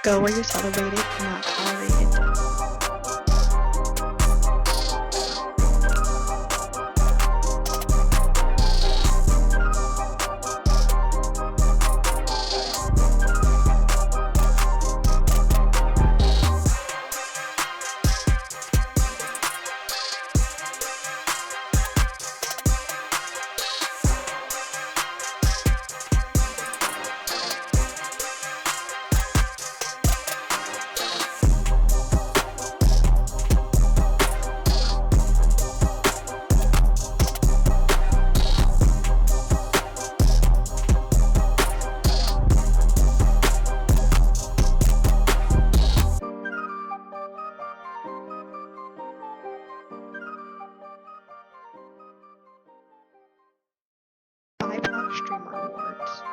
Go where you're celebrated, not tolerated. BIPOC Streamer Awards.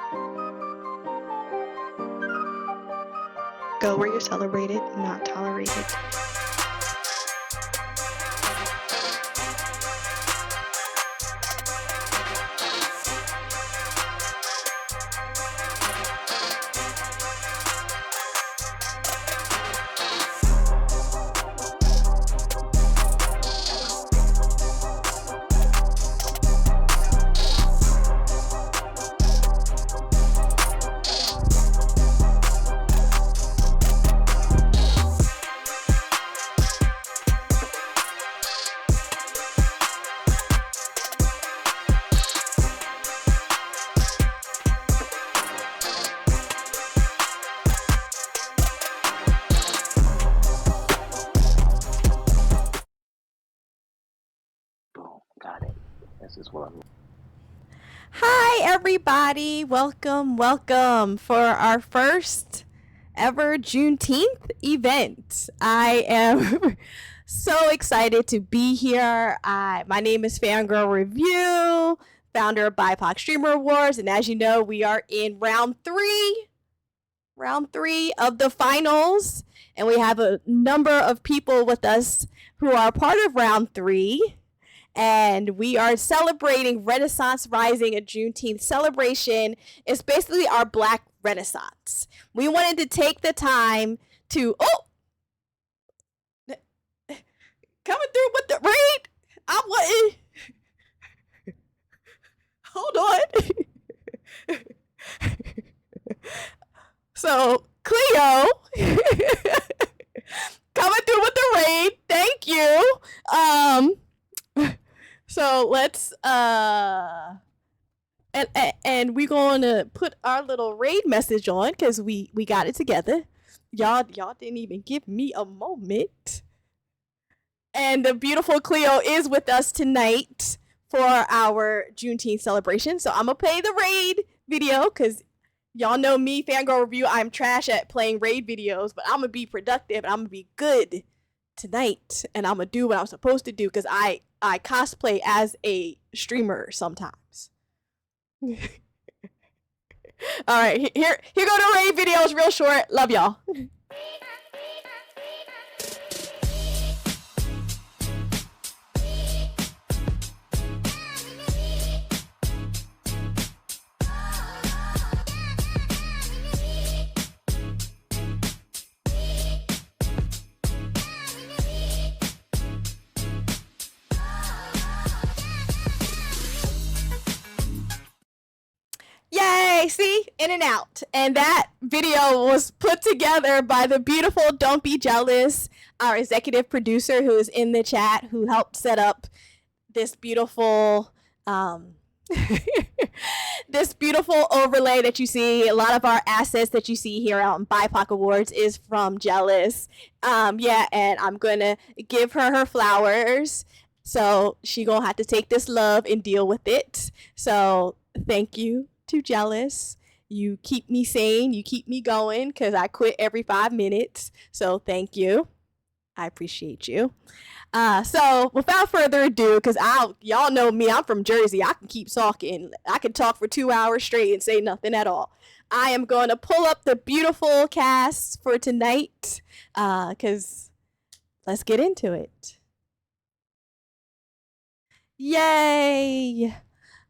Go where you're celebrated, not tolerated. Got it. This is what I'm. Hi, everybody. Welcome for our first ever Juneteenth event. I am so excited to be here. My name is Fangirl Review, founder of BIPOC Streamer Awards, and as you know, we are in round three of the finals, and we have a number of people with us who are part of round three. And we are celebrating Renaissance Rising, a Juneteenth celebration. It's basically our Black Renaissance. We wanted to take the time to, coming through with the raid. I wasn't, hold on. So, Cleo, coming through with the raid. Thank you. So let's and we're gonna put our little raid message on because we got it together. Y'all didn't even give me a moment. And the beautiful Cleo is with us tonight for our Juneteenth celebration. So I'm gonna play the raid video because y'all know me, Fangirl Review. I'm trash at playing raid videos, but I'm gonna be productive and I'm gonna be good tonight, and I'm gonna do what I'm supposed to do because I cosplay as a streamer sometimes. All right, here go the raid videos, real short. Love y'all. Yay, see? In and out. And that video was put together by the beautiful Don't Be Jealous, our executive producer who is in the chat, who helped set up this beautiful this beautiful overlay that you see. A lot of our assets that you see here on BIPOC Awards is from Jealous. Yeah, and I'm gonna give her flowers. So she gonna have to take this love and deal with it. So thank you to Jealous. You keep me sane, you keep me going because I quit every 5 minutes. So thank you. I appreciate you. So without further ado, because y'all know me, I'm from Jersey. I can keep talking. I can talk for 2 hours straight and say nothing at all. I am going to pull up the beautiful cast for tonight because let's get into it. Yay!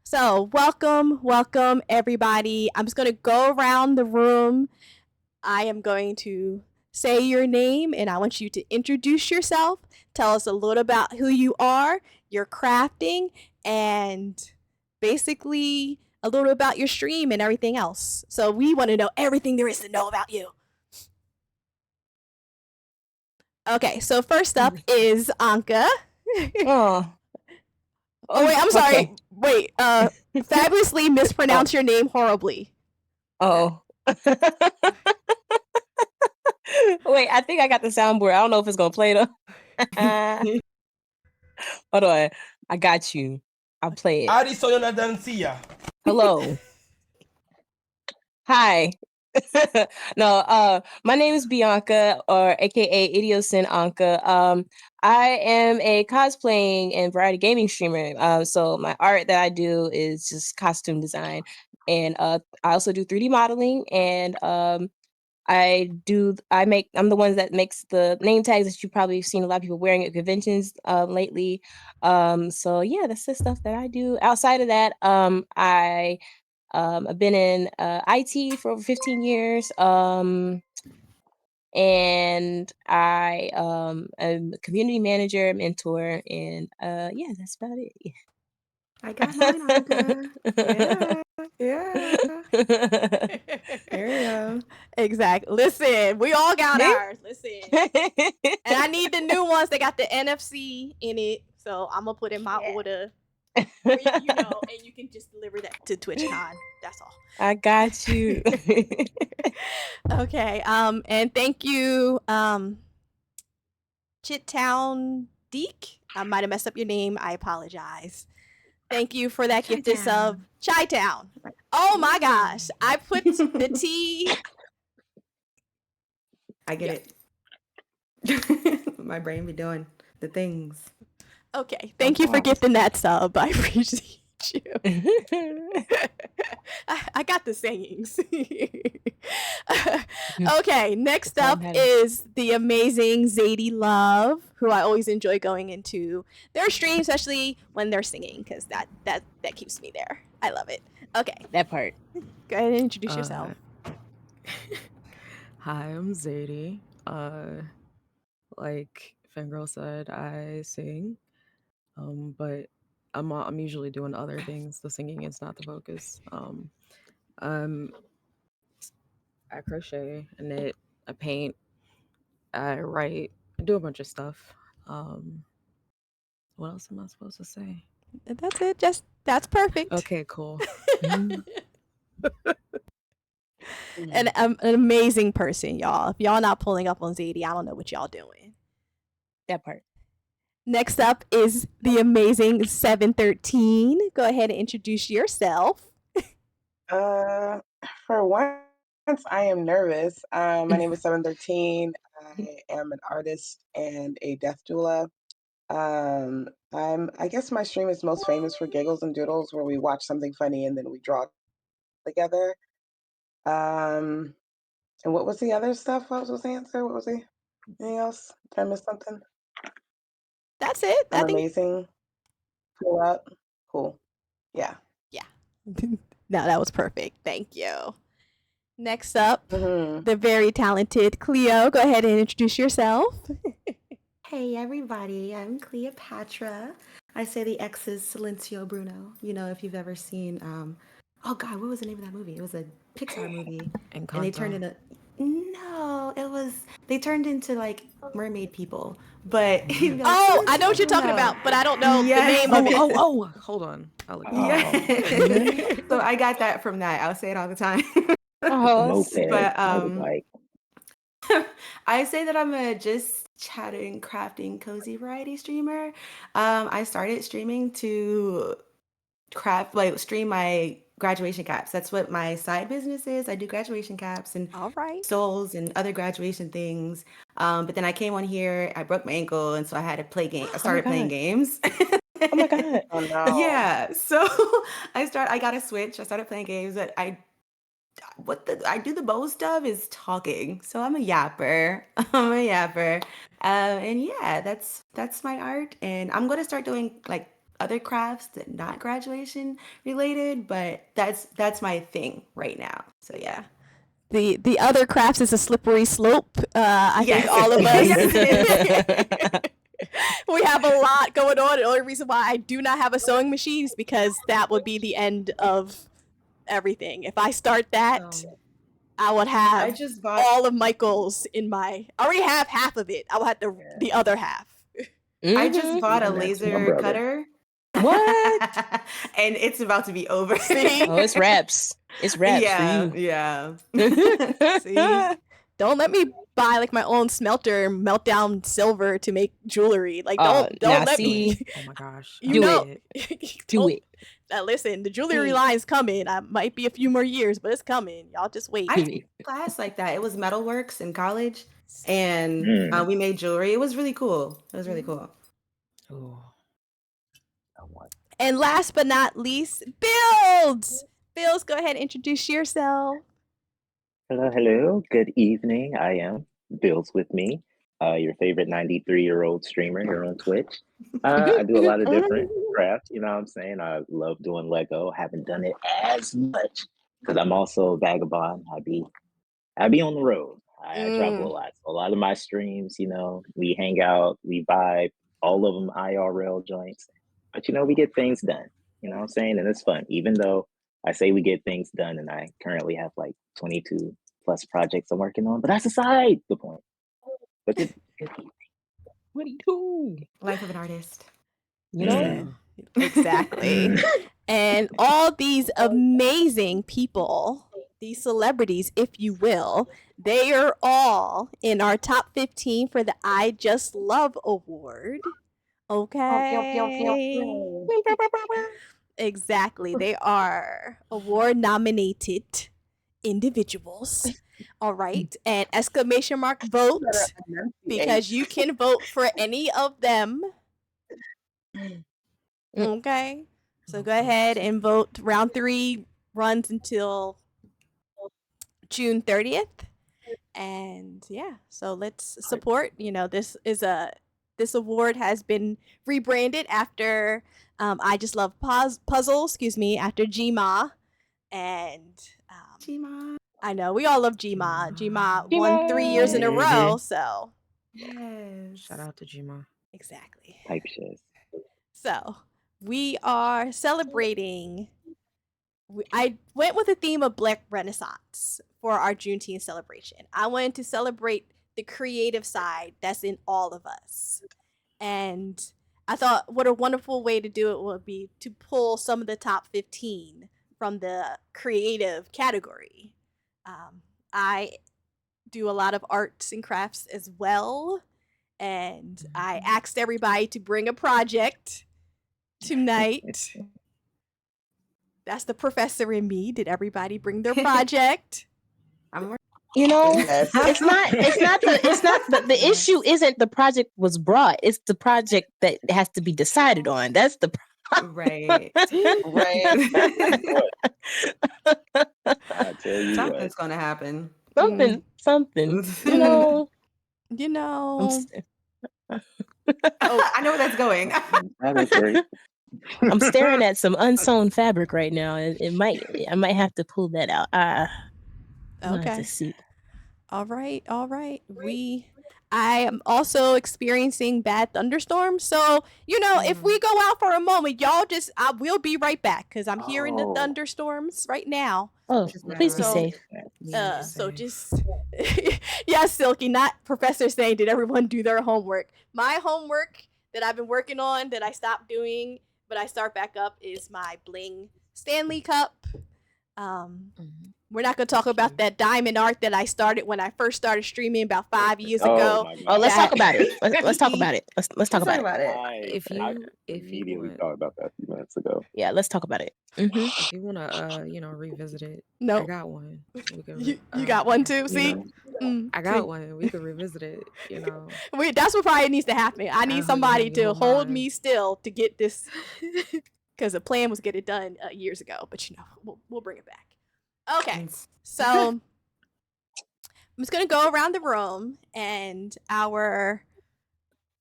So welcome everybody. I'm just gonna go around the room I am going to say your name and I want you to introduce yourself. Tell us a little about who you are, your crafting, and basically a little about your stream and everything else. So we want to know everything there is to know about you. Okay, so first up is Anka. Oh. Oh wait, I'm sorry. Okay. Wait, fabulously mispronounce your name horribly. Oh. Wait, I think I got the soundboard. I don't know if it's gonna play though. Hold on. I got you. I'll play it. Addison Dancia. Hello. Hi. No, my name is Bianca, or aka Idiosin Anka. I am a cosplaying and variety gaming streamer. So my art that I do is just costume design, and I also do 3D modeling, and I'm the ones that makes the name tags that you've probably seen a lot of people wearing at conventions lately. So yeah, that's the stuff that I do. Outside of that, I've been in IT for over 15 years. And I am a community manager, mentor, and yeah, that's about it. Yeah. I got mine, Anka. Yeah. There you go. Exactly. Listen, we all got ours. Listen. And I need the new ones. They got the NFC in it. So I'm gonna put in my order. You know, and you can just deliver that to TwitchCon. That's all. I got you. Okay. And thank you, Chittown Deek. I might have messed up your name. I apologize. Thank you for that gifted sub. Chi-Town. Oh my gosh. I put the T. I get it. My brain be doing the things. Okay. Thank you for gifting that sub. I appreciate you. I got the sayings. Okay, next up is the amazing Zadie Love, who I always enjoy going into their stream, especially when they're singing, because that keeps me there. I love it. Okay. That part. Go ahead and introduce yourself. Hi, I'm Zadie. Like Fangirl said, I sing. But I'm usually doing other things. The singing is not the focus. I crochet, I knit, I paint, I write, I do a bunch of stuff. What else am I supposed to say? That's it. That's perfect. Okay, cool. An amazing person, y'all. If y'all not pulling up on Zadie, I don't know what y'all doing. That part. Next up is the amazing 713. Go ahead and introduce yourself. For once, I am nervous. My name is 713. I am an artist and a death doula. I guess my stream is most famous for Giggles and Doodles, where we watch something funny and then we draw together. And what was the other stuff? What was the answer? What was the anything else? Did I miss something? That's it. I'm amazing. Cool up. Cool. Yeah. Yeah. No, that was perfect. Thank you. Next up, the very talented Cleo. Go ahead and introduce yourself. Hey everybody, I'm Cleopatra. I say the X is Silencio Bruno. You know, if you've ever seen oh god, what was the name of that movie? It was a Pixar movie. And they turned into they turned into like mermaid people. But oh, I know what you're talking about, but I don't know the name of it. Oh, hold on. So I got that from that. I'll say it all the time. But I say that I'm a just chatting, crafting, cozy variety streamer. I started streaming to stream my graduation caps. That's what my side business is. I do graduation caps and souls and other graduation things. But then I came on here, I broke my ankle, and so I had to play games. I started playing games. Oh my god! Oh no! Yeah, so I got a Switch. I started playing games, but I do the most stuff is talking. So I'm a yapper. And yeah, that's my art. And I'm gonna start doing like other crafts that not graduation related, but that's my thing right now. So yeah. the other crafts is a slippery slope. I Yes. think all of us. Yes. We have a lot going on. The only reason why I do not have a sewing machine is because that would be the end of everything. If I start that, I would I have just bought. all of Michael's in my. I already have half of it. I will have the other half. I just bought a Even that's my laser brother. cutter. What? And it's about to be over. See? Oh, it's raps. It's raps Yeah, for you. yeah. See? Don't let me buy like my own smelter and melt down silver to make jewelry. Like don't now let me. see, Oh my gosh. You Do know. Do Don't- it. Listen, the jewelry Mm. line's coming. I might be a few more years, but it's coming. Y'all just wait. I Do took it. a class like that. It was metalworks in college, and we made jewelry. It was really cool. It was really cool. Ooh. I want- And last but not least, Builds. Builds, go ahead and introduce yourself. Hello. Good evening. I am Bills with me, your favorite 93-year-old streamer here on Twitch. I do a lot of different crafts. You know what I'm saying? I love doing Lego. Haven't done it as much because I'm also a vagabond. I be on the road. I travel a lot. So a lot of my streams, we hang out, we vibe, all of them IRL joints. But we get things done. You know what I'm saying? And it's fun. Even though I say we get things done and I currently have like 22 plus projects I'm working on, but that's aside the point. But good evening. What do you do? Life of an artist. You know? Yeah. Exactly. And all these amazing people, these celebrities, if you will, they are all in our top 15 for the I Just Love Award. Okay. Exactly. They are award nominated individuals. All right. And exclamation mark vote because you can vote for any of them. Okay. So go ahead and vote. Round 3 runs until June 30th. And yeah, so let's support. This award has been rebranded after I Just Love Puzzle, after Gma. And Chima. I know we all love Gma. Gma won 3 years in a row, so Yes. Shout out to Jima. exactly. Type shit. So we are celebrating. I went with the theme of Black Renaissance for our Juneteenth celebration. I wanted to celebrate the creative side that's in all of us. And I thought what a wonderful way to do it would be to pull some of the top 15 from the creative category. I do a lot of arts and crafts as well. And I asked everybody to bring a project tonight. That's the professor in me. Did everybody bring their project? I'm Yes. The issue isn't the project was brought. It's the project that has to be decided on. That's the right. Right. I tell you Something's gonna happen. something. You know. Oh, I know where that's going. That is great. I'm staring at some unsewn fabric right now. I might have to pull that out. I'll have Okay. to see. All right. I am also experiencing bad thunderstorms. So, if we go out for a moment, I will be right back because I'm hearing the Oh. thunderstorms right now. Oh, please be So- safe. So just, yes, Silky, not Professor saying, did everyone do their homework? My homework that I've been working on that I stopped doing, but I start back up is my Bling Stanley Cup. We're not going to talk about that diamond art that I started when I first started streaming about 5 years ago. My God. Oh, let's That- talk about it. Let's talk about it. Let's talk about it. If I you immediately want, thought about that a few minutes ago. Yeah, let's talk about it. if you wanna revisit it, I No, got one. We can you got one too. See, I got one. We could revisit it. That's what probably needs to happen. I need I'll somebody give you to a hold mind. me still to get this, because the plan was to get it done years ago. But we'll bring it back. Okay, so I'm just gonna go around the room, and our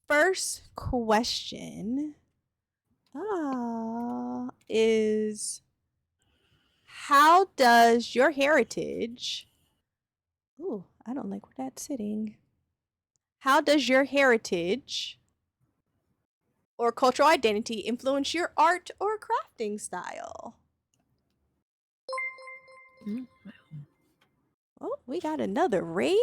first question is, how does your heritage Ooh, I don't like where that's sitting. How does your heritage or cultural identity influence your art or crafting style? Oh, we got another raid.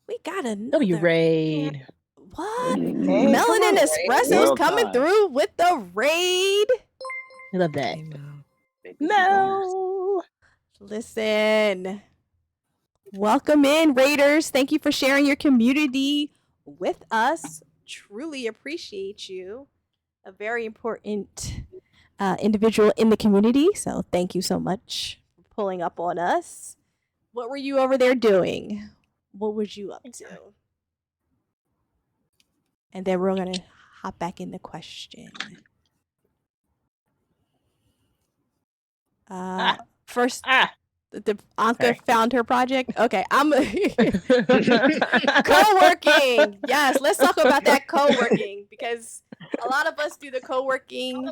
We got another W raid. What? Hey, Melanin come on, Ray. Espresso's Well coming timed. through with the raid. I love that. Hey, Mel. Baby boners. No. Listen, welcome in, Raiders. Thank you for sharing your community with us. Truly appreciate you. A very important individual in the community. So thank you so much for pulling up on us. What were you over there doing? What was you up to? And then we're going to hop back in the question. First, the Anka Sorry. found her project. Okay, I'm co-working. Yes, let's talk about that co-working because a lot of us do the co-working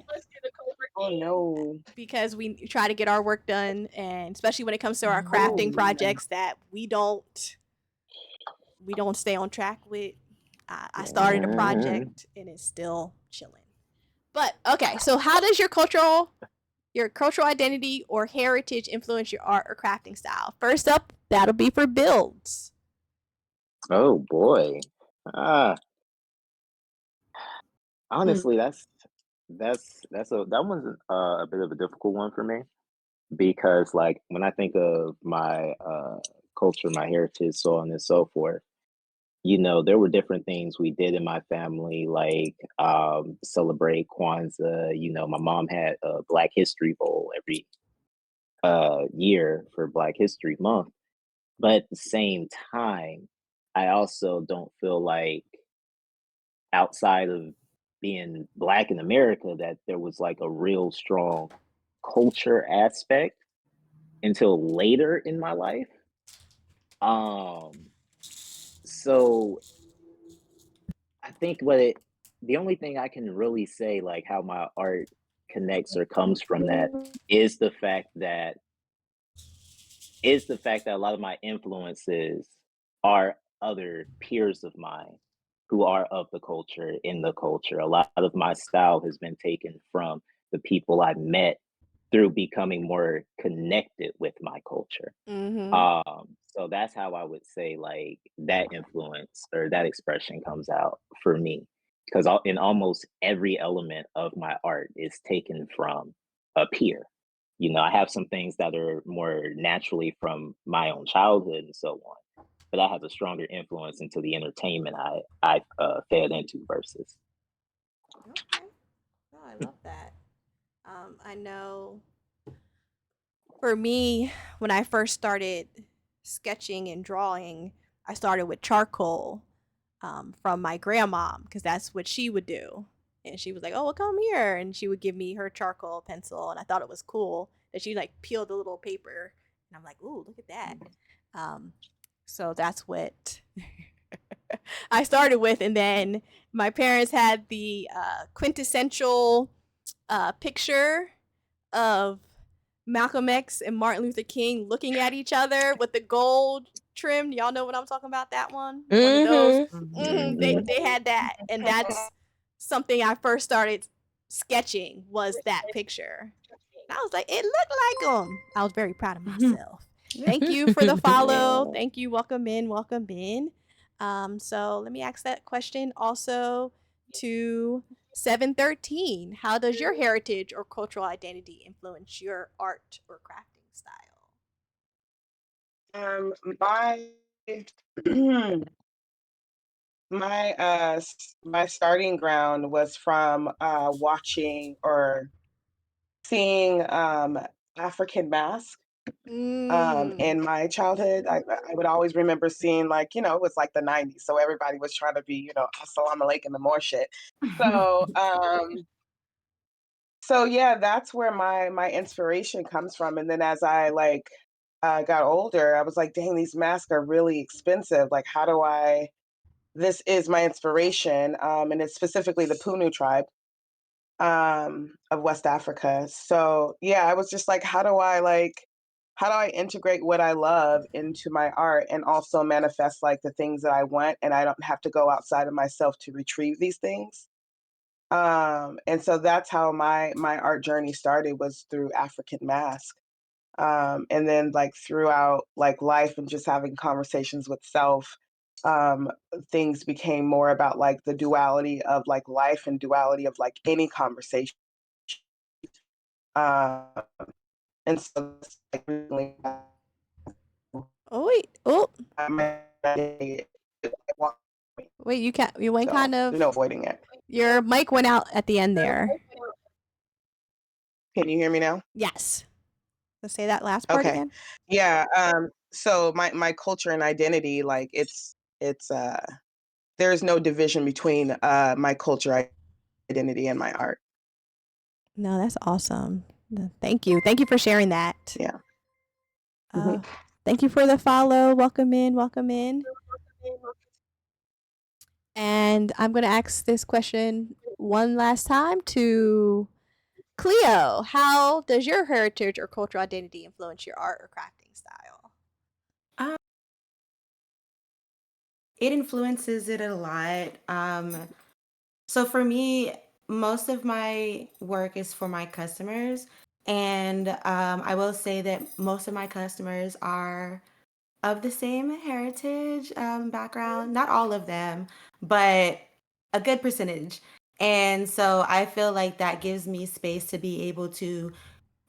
Oh no. because we try to get our work done, and especially when it comes to our crafting projects that we don't stay on track with. I started a project and it's still chilling. But okay, so how does your cultural identity or heritage influence your art or crafting style? First up, that'll be for builds. Oh boy. Honestly, that one's a bit of a difficult one for me because like when I think of my culture, my heritage, so on and so forth, there were different things we did in my family, like celebrate Kwanzaa. My mom had a Black History Bowl every year for Black History Month. But at the same time, I also don't feel like outside of being Black in America that there was like a real strong culture aspect until later in my life. So I think the only thing I can really say, like how my art connects or comes from that, is the fact that a lot of my influences are other peers of mine who are of the culture, in the culture. A lot of my style has been taken from the people I met through becoming more connected with my culture. So that's how I would say like that influence or that expression comes out for me. Because in almost every element of my art is taken from a peer. I have some things that are more naturally from my own childhood and so on, but that has a stronger influence into the entertainment I fed into versus. Okay. Oh, I love that. I know for me, when I first started sketching and drawing, I started with charcoal from my grandma because that's what she would do. And she was like, "Oh, well, come here," and she would give me her charcoal pencil, and I thought it was cool that she like peeled the little paper, and I'm like, "Ooh, look at that." So that's what I started with, and then my parents had the quintessential picture of Malcolm X and Martin Luther King looking at each other with the gold trim. Y'all know what I'm talking about? That one. One of those. They had that, and that's something I first started sketching was that picture. And I was like, it looked like him. I was very proud of myself. Thank you for the follow. Thank you. Welcome in. Welcome in. So let me ask that question also to 713. How does your heritage or cultural identity influence your art or crafting style? My starting ground was from watching or seeing African Mask in my childhood. I would always remember seeing like, it was like the 90s. So everybody was trying to be, assalamu alaikum and more shit. So yeah, that's where my inspiration comes from. And then as I like got older, I was like, dang, these masks are really expensive. Like, how do I this is my inspiration. And it's specifically the Punu tribe of West Africa. So yeah, I was just like, how do I like how do I integrate what I love into my art and also manifest like the things that I want, and I don't have to go outside of myself to retrieve these things. And so that's how my art journey started, was through African Mask. And then like throughout like life and just having conversations with self, um, things became more about like the duality of like life and duality of like any conversation. Um, and so it's like recently, Oh wait. Oh my day, wait. You went so kind there's no of. avoiding it. Your mic went out at the end there. Can you hear me now? Yes. Let's say that last part Okay. again. Yeah. So my culture and identity, like it's there's no division between my culture identity and my art. No, that's awesome. Thank you. Thank you for sharing that. Yeah. Uh, thank you for the follow. Welcome in. Welcome in. And I'm going to ask this question one last time to Cleo. How does your heritage or cultural identity influence your art or crafting style? It influences it a lot. So for me, most of my work is for my customers. And I will say that most of my customers are of the same heritage background. Not all of them, but a good percentage. And so I feel like that gives me space to be able to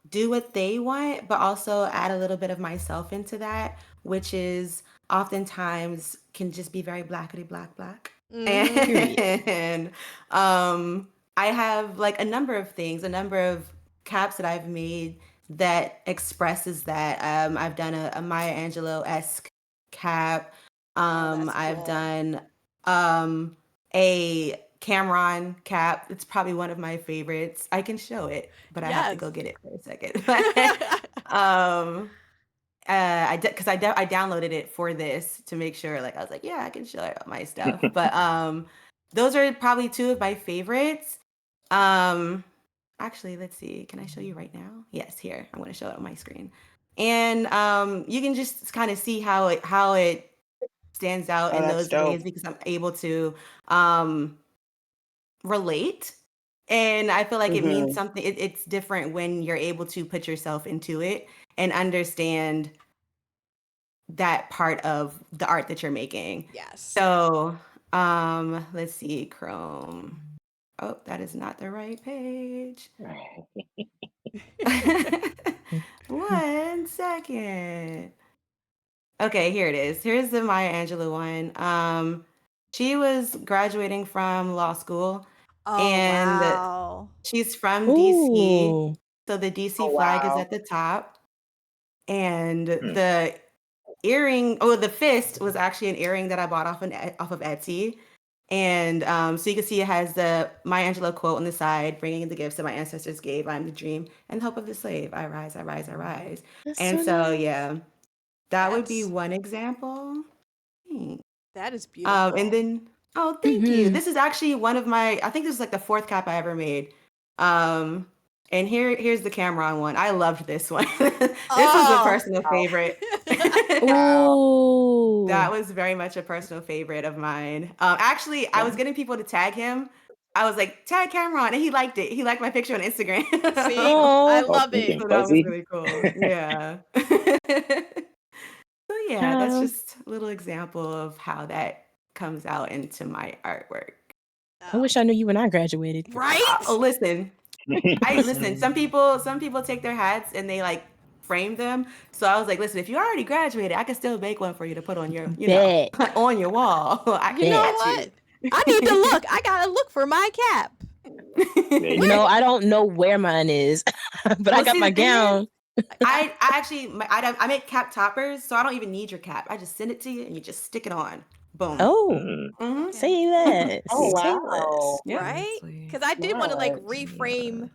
do what they want, but also add a little bit of myself into that, which is oftentimes can just be very blackety black black. Period. And I have like a number of things, a number of caps that I've made that expresses that. I've done a Maya Angelou-esque cap. that's I've cool. done a Cameron cap. It's probably one of my favorites. I can show it, but I have to go Yes. get it for a second. Because I downloaded it for this to make sure, like I was like, yeah, I can show it my stuff. But those are probably two of my favorites. Actually, let's see. Can I show you right now? Yes, here. I'm going to show it on my screen, and you can just kind of see how it stands out Oh, in that's those ways dope. because I'm able to relate. And I feel like it means Mhm. something. It's different when you're able to put yourself into it and understand that part of the art that you're making. Yes. So let's see, Chrome. Oh, that is not the right page. 1 second. Okay, here it is. Here's the Maya Angelou one. She was graduating from law school, Oh, and wow. she's from DC. Ooh. So the DC Oh, flag is wow. at the top, and Hmm. the earring, oh, the fist was actually an earring that I bought off of Etsy. And so you can see it has the Maya Angelou quote on the side, bringing the gifts that my ancestors gave. I'm the dream and the hope of the slave. I rise, I rise, I rise. That's And so so, nice. yeah, that would be That's one example. Thanks. that is beautiful. And then, oh, thank you. Mhm. This is actually one of my, I think this is like the 4th cap I ever made. And here's the Cameron one. I loved this one. This was a personal favorite. Ooh. That was very much a personal favorite of mine. Actually, I was getting people to tag him. I was like, tag Cameron, and he liked it. He liked my picture on Instagram. See, I Oh. love pink it. and So that was fuzzy. really cool. Yeah. So yeah, that's just a little example of how that comes out into my artwork. I wish I knew you when I graduated. Right? Oh, listen. Listen, some people take their hats and they like frame them. So I was like, listen, if you already graduated, I can still make one for you to put on your, Bet. on your wall. I can You know catch what? I need to look. I gotta look for my cap. There you No, I don't know where mine is, but I Well, got see, my the thing is, gown. I actually I make cap toppers, so I don't even need your cap. I just send it to you and you just stick it on. Boom. Oh, Mm-hmm. say less. Oh, Say wow. less. Yep. Right? Honestly. Because I did want to like Smart. reframe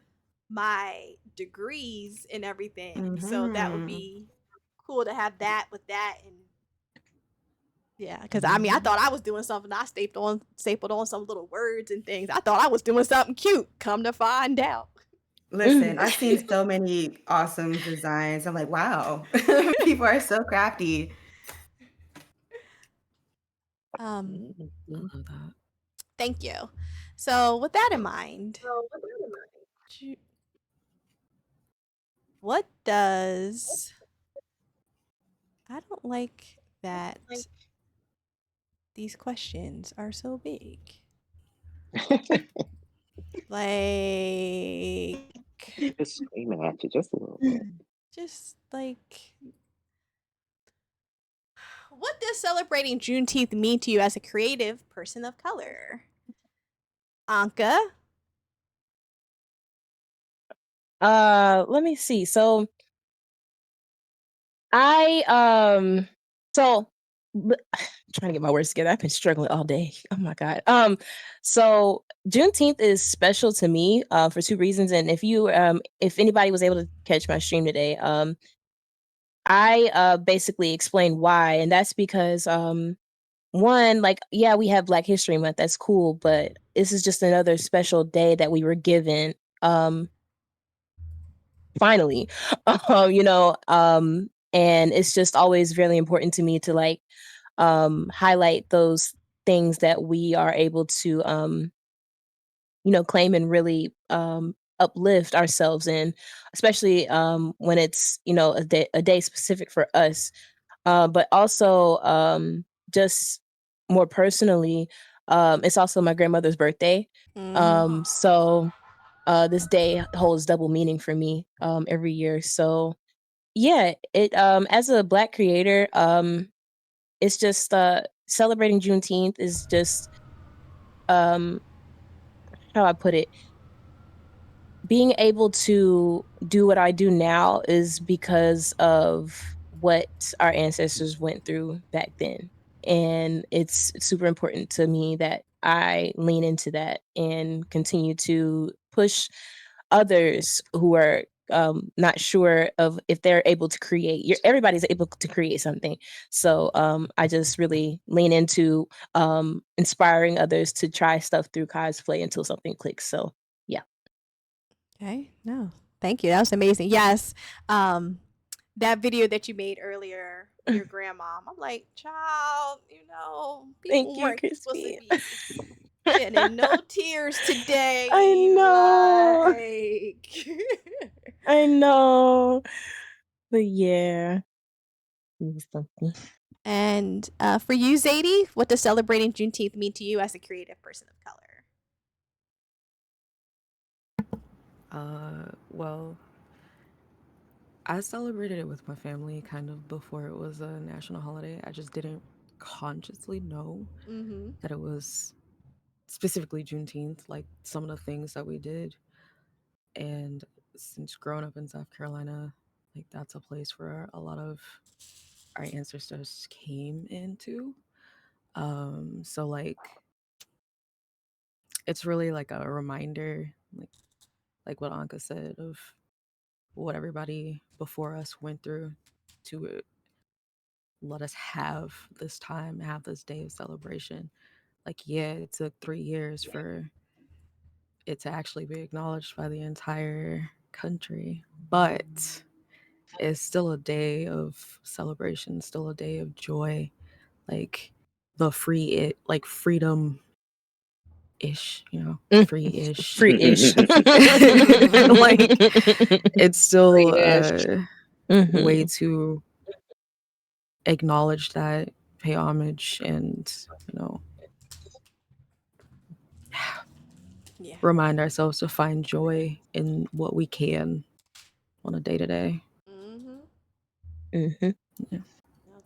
my degrees and everything. So that would Mhm. be cool to have that with that. And yeah, because I mean, I thought I was doing something. I stapled on some little words and things. I thought I was doing something cute. Come to find out. Listen, I've seen so many awesome designs. I'm like, wow, people are so crafty. Um, I love that. thank you. So, with that in mind, what does I don't like that these questions are so big. Like, Just screaming at you just a little bit. just like, what does celebrating Juneteenth mean to you as a creative person of color? Anka? Let me see. So I so trying to get my words together. I've been struggling all day. Oh my god. So Juneteenth is special to me for two reasons. And if anybody was able to catch my stream today, I basically explained why, and that's because one, like, yeah, we have Black History Month, that's cool, but this is just another special day that we were given finally. And it's just always really important to me to like highlight those things that we are able to claim and really uplift ourselves in, especially when it's a day specific for us, but also just more personally, it's also my grandmother's birthday. So this day holds double meaning for me every year. So yeah, it as a Black creator, it's just celebrating Juneteenth is just um how I put it, being able to do what I do now is because of what our ancestors went through back then. And it's super important to me that I lean into that and continue to push others who are not sure of if they're able to create. Everybody's able to create something. So I just really lean into inspiring others to try stuff through cosplay until something clicks. So yeah. Okay, no, thank you. That was amazing. Yes, that video that you made earlier, your grandma. I'm like, child, people Thank you, weren't supposed to Crispy. be shedding no tears today. I know. Like, I know. But yeah. It was something. and for you, Zadie, what does celebrating Juneteenth mean to you as a creative person of color? Well, I celebrated it with my family kind of before it was a national holiday. I just didn't consciously know that it was specifically Juneteenth, like some of the things that we did. And since growing up in South Carolina, like that's a place where a lot of our ancestors came into. So like it's really like a reminder, like what Anka said, of what everybody before us went through to let us have this time, have this day of celebration. Like, yeah, it took 3 years for it to actually be acknowledged by the entire country, but it's still a day of celebration, still a day of joy, like like freedom ish, free ish. Free ish. Like it's still Free-ish. a way to acknowledge that, pay homage, and Yeah. remind ourselves to find joy in what we can on a day to day. No,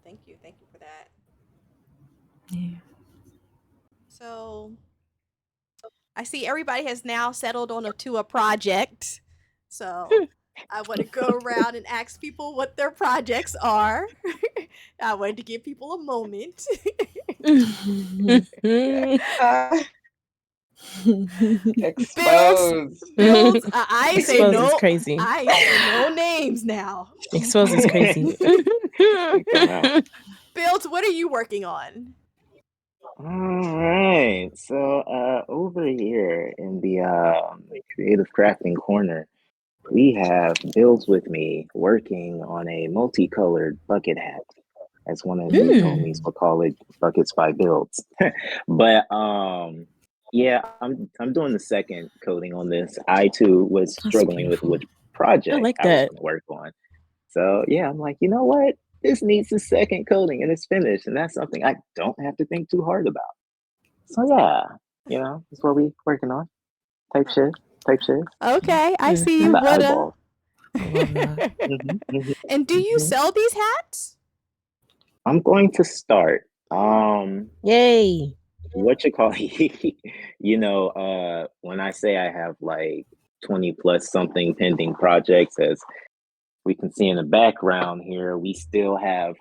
thank you. Thank you for that. Yeah. So I see everybody has now settled on to a project. So I want to go around and ask people what their projects are. I wanted to give people a moment. Exposed. Builds. I ain't say Exposed is no. crazy. I ain't say no names now. Exposed is crazy. Come out. Builds. What are you working on? All right. So over here in the creative crafting corner, we have Bills with me working on a multicolored bucket hat. As one of his homies will call it, buckets by Bills. But yeah, I'm doing the second coding on this. I too was That's struggling with beautiful. which project like I was that. going to work on. So yeah, I'm like, you know what? This needs a second coding and it's finished. And that's something I don't have to think too hard about. So yeah, that's what we working on. Type shit. Okay, I see And the what eyeball. I love that. And do you sell these hats? I'm going to start. Yay. What you call when I say I have like 20 plus something pending projects, as we can see in the background here, we still have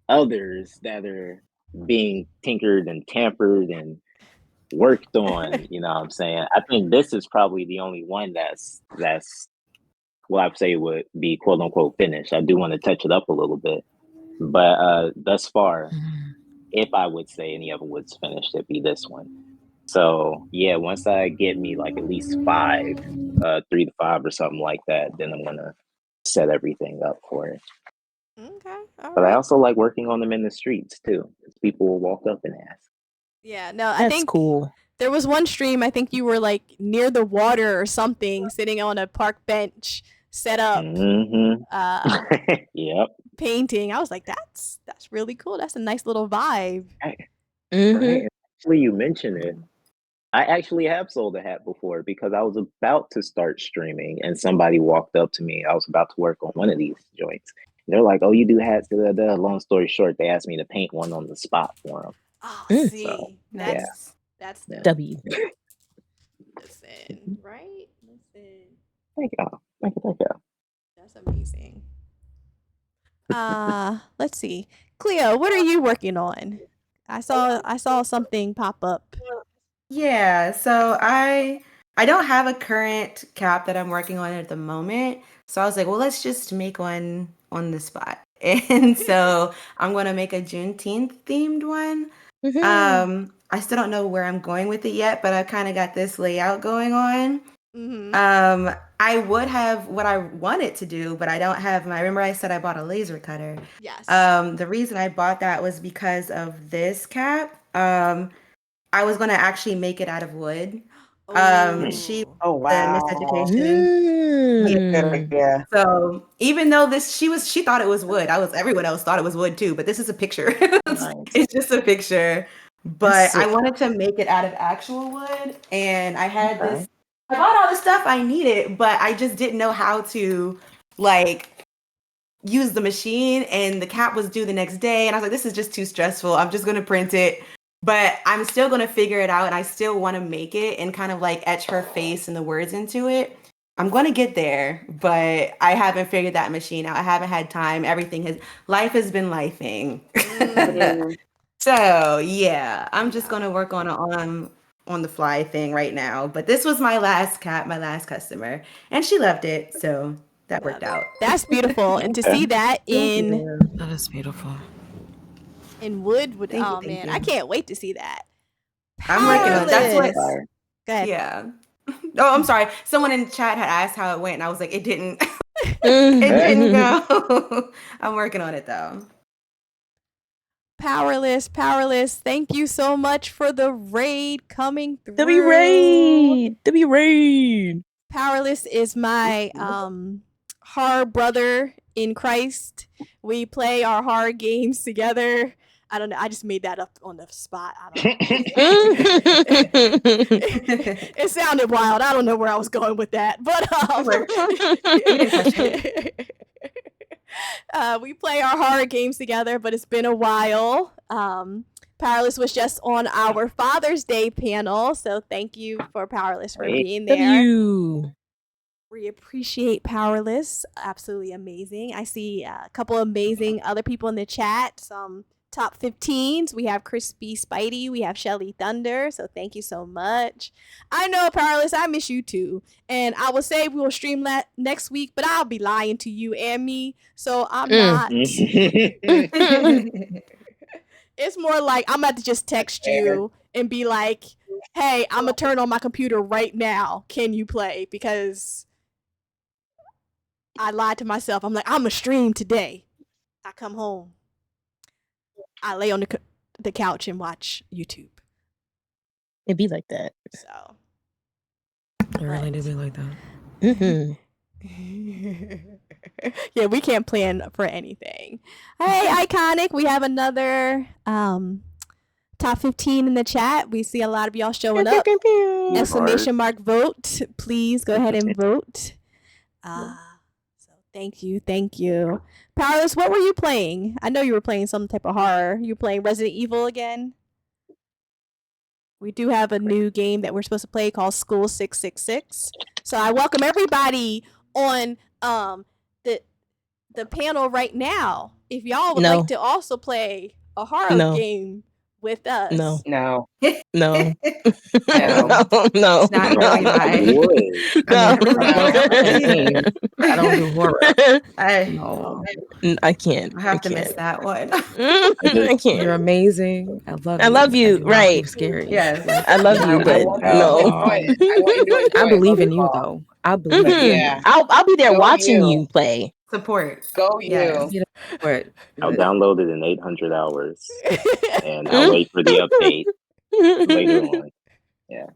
others that are being tinkered and tampered and worked on. You know what I'm saying? I think this is probably the only one that's well, I'd say would be quote unquote finished. I do want to touch it up a little bit, but thus far, if I would say any of it was finished, it'd be this one. So yeah, once I get me like at least 3 to 5 or something like that, then I'm gonna set everything up for it. Okay, all But I right. also like working on them in the streets too. People will walk up and ask. Yeah, no, I That's think cool. there was one stream, I think you were like near the water or something, sitting on a park bench, set up, Yep. painting. I was like, that's really cool. That's a nice little vibe. Right. Actually, you mentioned it. I actually have sold a hat before because I was about to start streaming and somebody walked up to me. I was about to work on one of these joints. They're like, "Oh, you do hats?" Da, da, da. Long story short, they asked me to paint one on the spot for them. Oh, Mm. see, So, that's dope. W. Listen, right? Listen, Thank y'all. Thank you. that's amazing. Let's see, Cleo, what are you working on? I saw something pop up. Yeah, so I don't have a current cap that I'm working on at the moment. So I was like, well, let's just make one on the spot. And so I'm going to make a Juneteenth themed one. I still don't know where I'm going with it yet, but I kind of got this layout going on. I would have what I wanted to do, but I don't have my, remember I said I bought a laser cutter. Yes. The reason I bought that was because of this cap. I was going to actually make it out of wood. She Oh the wow. miseducation. Yeah. So even though she thought it was wood. Everyone else thought it was wood too, but this is a picture. Nice. It's just a picture. But That's I sick. wanted to make it out of actual wood, and I had this. I bought all the stuff I needed, but I just didn't know how to like use the machine, and the cap was due the next day, and I was like, this is just too stressful. I'm just gonna print it. But I'm still gonna figure it out, and I still want to make it and kind of like etch her face and the words into it. I'm gonna get there, but I haven't figured that machine out. I haven't had time. Life has been lifing. So yeah, I'm just gonna work on the fly thing right now. But this was my last customer, and she loved it, so that worked out. That's beautiful, and to see that That is beautiful. in wood would, Thank you, oh thank man, you. I can't wait to see that. I'm working on that's what. Powerless. Go ahead. Yeah. Oh, I'm sorry. Someone in chat had asked how it went, and I was like, it didn't. Mm. It didn't go. I'm working on it though. Powerless. Thank you so much for the raid coming through. W raid. Powerless is my horror brother in Christ. We play our horror games together. I don't know. I just made that up on the spot. I don't know. It sounded wild. I don't know where I was going with that, but we play our horror games together. But it's been a while. Powerless was just on our Father's Day panel, so thank you for Powerless for being there. We appreciate Powerless. Absolutely amazing. I see a couple amazing other people in the chat. Some top 15s. We have Crispy Spidey. We have Shelly Thunder. So thank you so much. I know, Powerless, I miss you too. And I will say we will stream that next week, but I'll be lying to you and me. So I'm not. It's more like I'm about to just text you and be like, hey, I'm going to turn on my computer right now. Can you play? Because I lied to myself. I'm like, I'm gonna stream today. I come home. I lay on the couch and watch YouTube. It'd be like that. So. It really do be like that. Mm-hmm. Yeah, we can't plan for anything. Hey, Iconic, we have another top 15 in the chat. We see a lot of y'all showing up. Exclamation mark vote. Please go ahead and vote. So thank you. Powerless, what were you playing? I know you were playing some type of horror. You playing Resident Evil again? We do have a new game that we're supposed to play called School 666. So I welcome everybody on the panel right now. If y'all would like to also play a horror game with us. No. No. No. No. Not really mine. I don't do horror. I can't. I have to miss that one. I can't. You're amazing. I love you. I love you. Right. You're scary. Yes. I love you, but no. I believe in you though. I believe in you. Yeah. I'll be there Go watching you. you play. Support. Go you. Yes. But I'll download it in 800 hours, and I'll wait for the update later on. Yeah,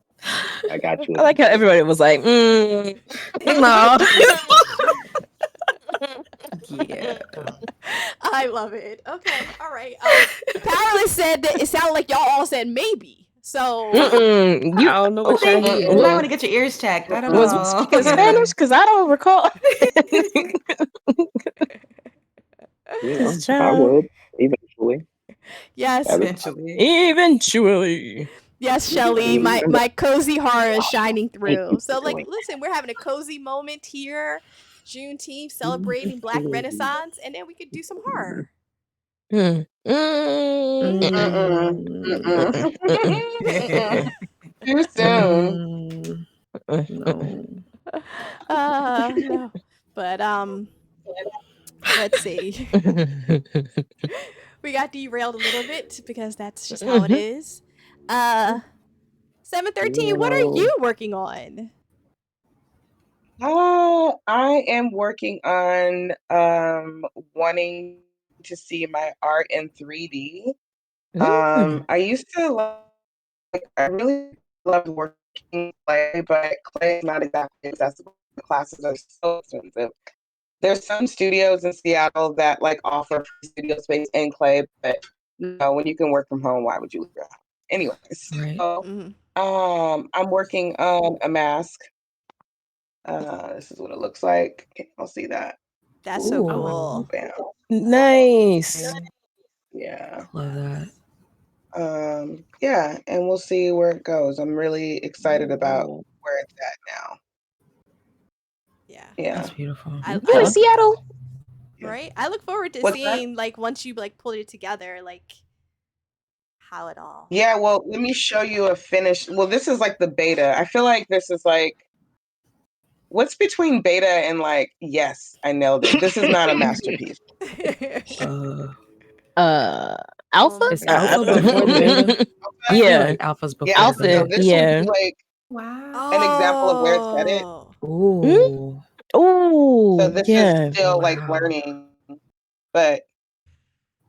I got you. I like how everybody was like, no. Yeah. I love it. Okay, all right. Powerless said that it sounded like y'all all said maybe. So I don't know what You you're might want to get your ears checked. I don't know. was we speaking Spanish? Because I don't recall. I would eventually. Yes, eventually. Yes, Shelly, my cozy horror is shining through. So, like, listen, we're having a cozy moment here. Juneteenth, celebrating Black Renaissance, and then we could do some horror. Too soon. No. But let's see. We got derailed a little bit because that's just how it is. 713, what are you working on? I am working on wanting to see my art in 3D. I used to I really loved working clay, but clay is not exactly accessible. The classes are so expensive. There's some studios in Seattle that like offer free studio space in clay, but when you can work from home, why would you leave your house? Anyways, so I'm working on a mask. This is what it looks like. I'll see that. That's so cool. Bam. Nice. Yeah. Love that. Yeah, and we'll see where it goes. I'm really excited about where it's at now. Yeah. That's beautiful. You're in Seattle. Right? I look forward to seeing like once you like pulled it together, like how it all. Yeah, well, let me show you a finished. Well, this is like the beta. I feel like this is like what's between beta and like, yes, I nailed it. This is not a masterpiece. Alpha? Is alpha before the beta? Yeah. Like alpha's before Yeah, the beta. so this would be like an example of where it's headed. Ooh. Oh, So this is still like learning. But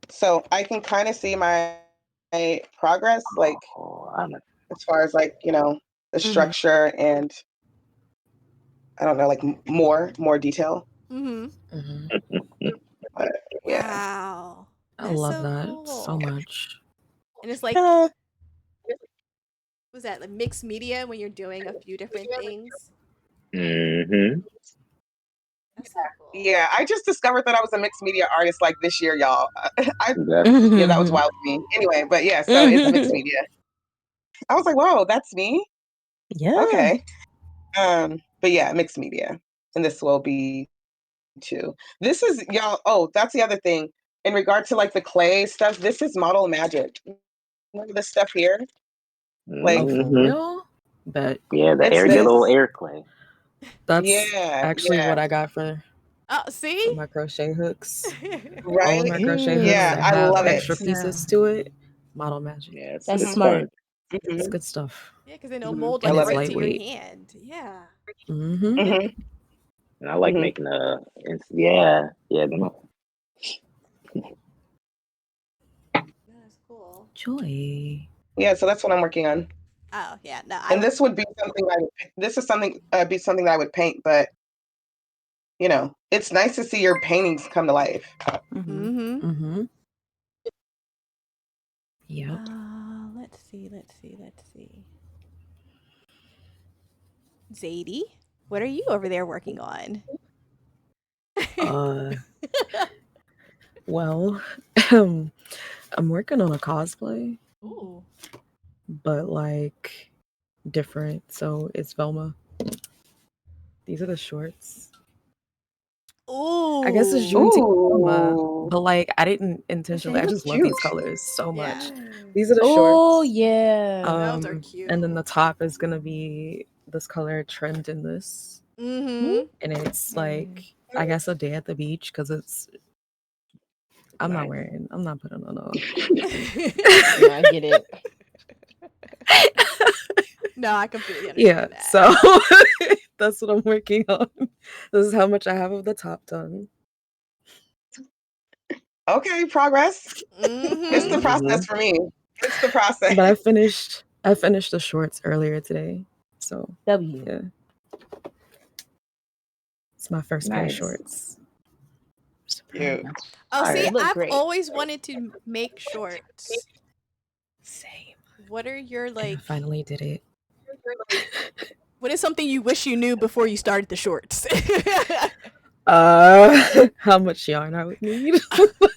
so I can kind of see my progress, like as far as like, the structure and I don't know, like more detail. But, yeah. Wow. I love that so much. And it's like was that like mixed media when you're doing a few different things? That's so cool. Yeah, I just discovered that I was a mixed media artist like this year, y'all. Yeah, that was wild to me. Anyway, but yeah, so it's mixed media. I was like, whoa, that's me? Yeah. Okay. But yeah, mixed media. And this will be too. This is y'all, that's the other thing. In regard to like the clay stuff, this is model magic. Remember this stuff here? Like for real? But yeah, the little air clay. That's actually what I got for see? my crochet hooks. Right? All of my crochet hooks that I have love extra it. pieces to it. Model magic. Yeah, that's smart. It's good stuff. Yeah, because then it'll mold And like it's right to your lightweight. hand. Yeah. And I like Mhm. making yeah. That's cool. Joy. Yeah, so that's what I'm working on. Oh yeah, no, And this would be something this is something be something that I would paint, but it's nice to see your paintings come to life. Mm-hmm. Mm-hmm. Yep. Let's see. Zadie, what are you over there working on? Uh, well, I'm working on a cosplay, Ooh. but like different. So it's Velma. These are the shorts. Ooh. I guess it's Juneteenth Velma, Ooh. but like I didn't intentionally. I That's just love these cute. colors so Yeah. much. These are the Oh shorts. yeah. Those are cute. And then the top is gonna be this color trimmed in this, Mm-hmm. and it's like I guess a day at the beach because it's. I'm not putting on a. No, I get it. No, I completely Yeah, understand that. so that's what I'm working on. This is how much I have of the top done. Okay, progress. Mm-hmm. It's the process for me. It's the process. But I finished the shorts earlier today. So W. yeah. It's my first pair of Nice. shorts. Cute. Oh, see, Look I've great. always wanted to make shorts. Same. What are your And I like? finally did it. What is something you wish you knew before you started the shorts? How much yarn I would need.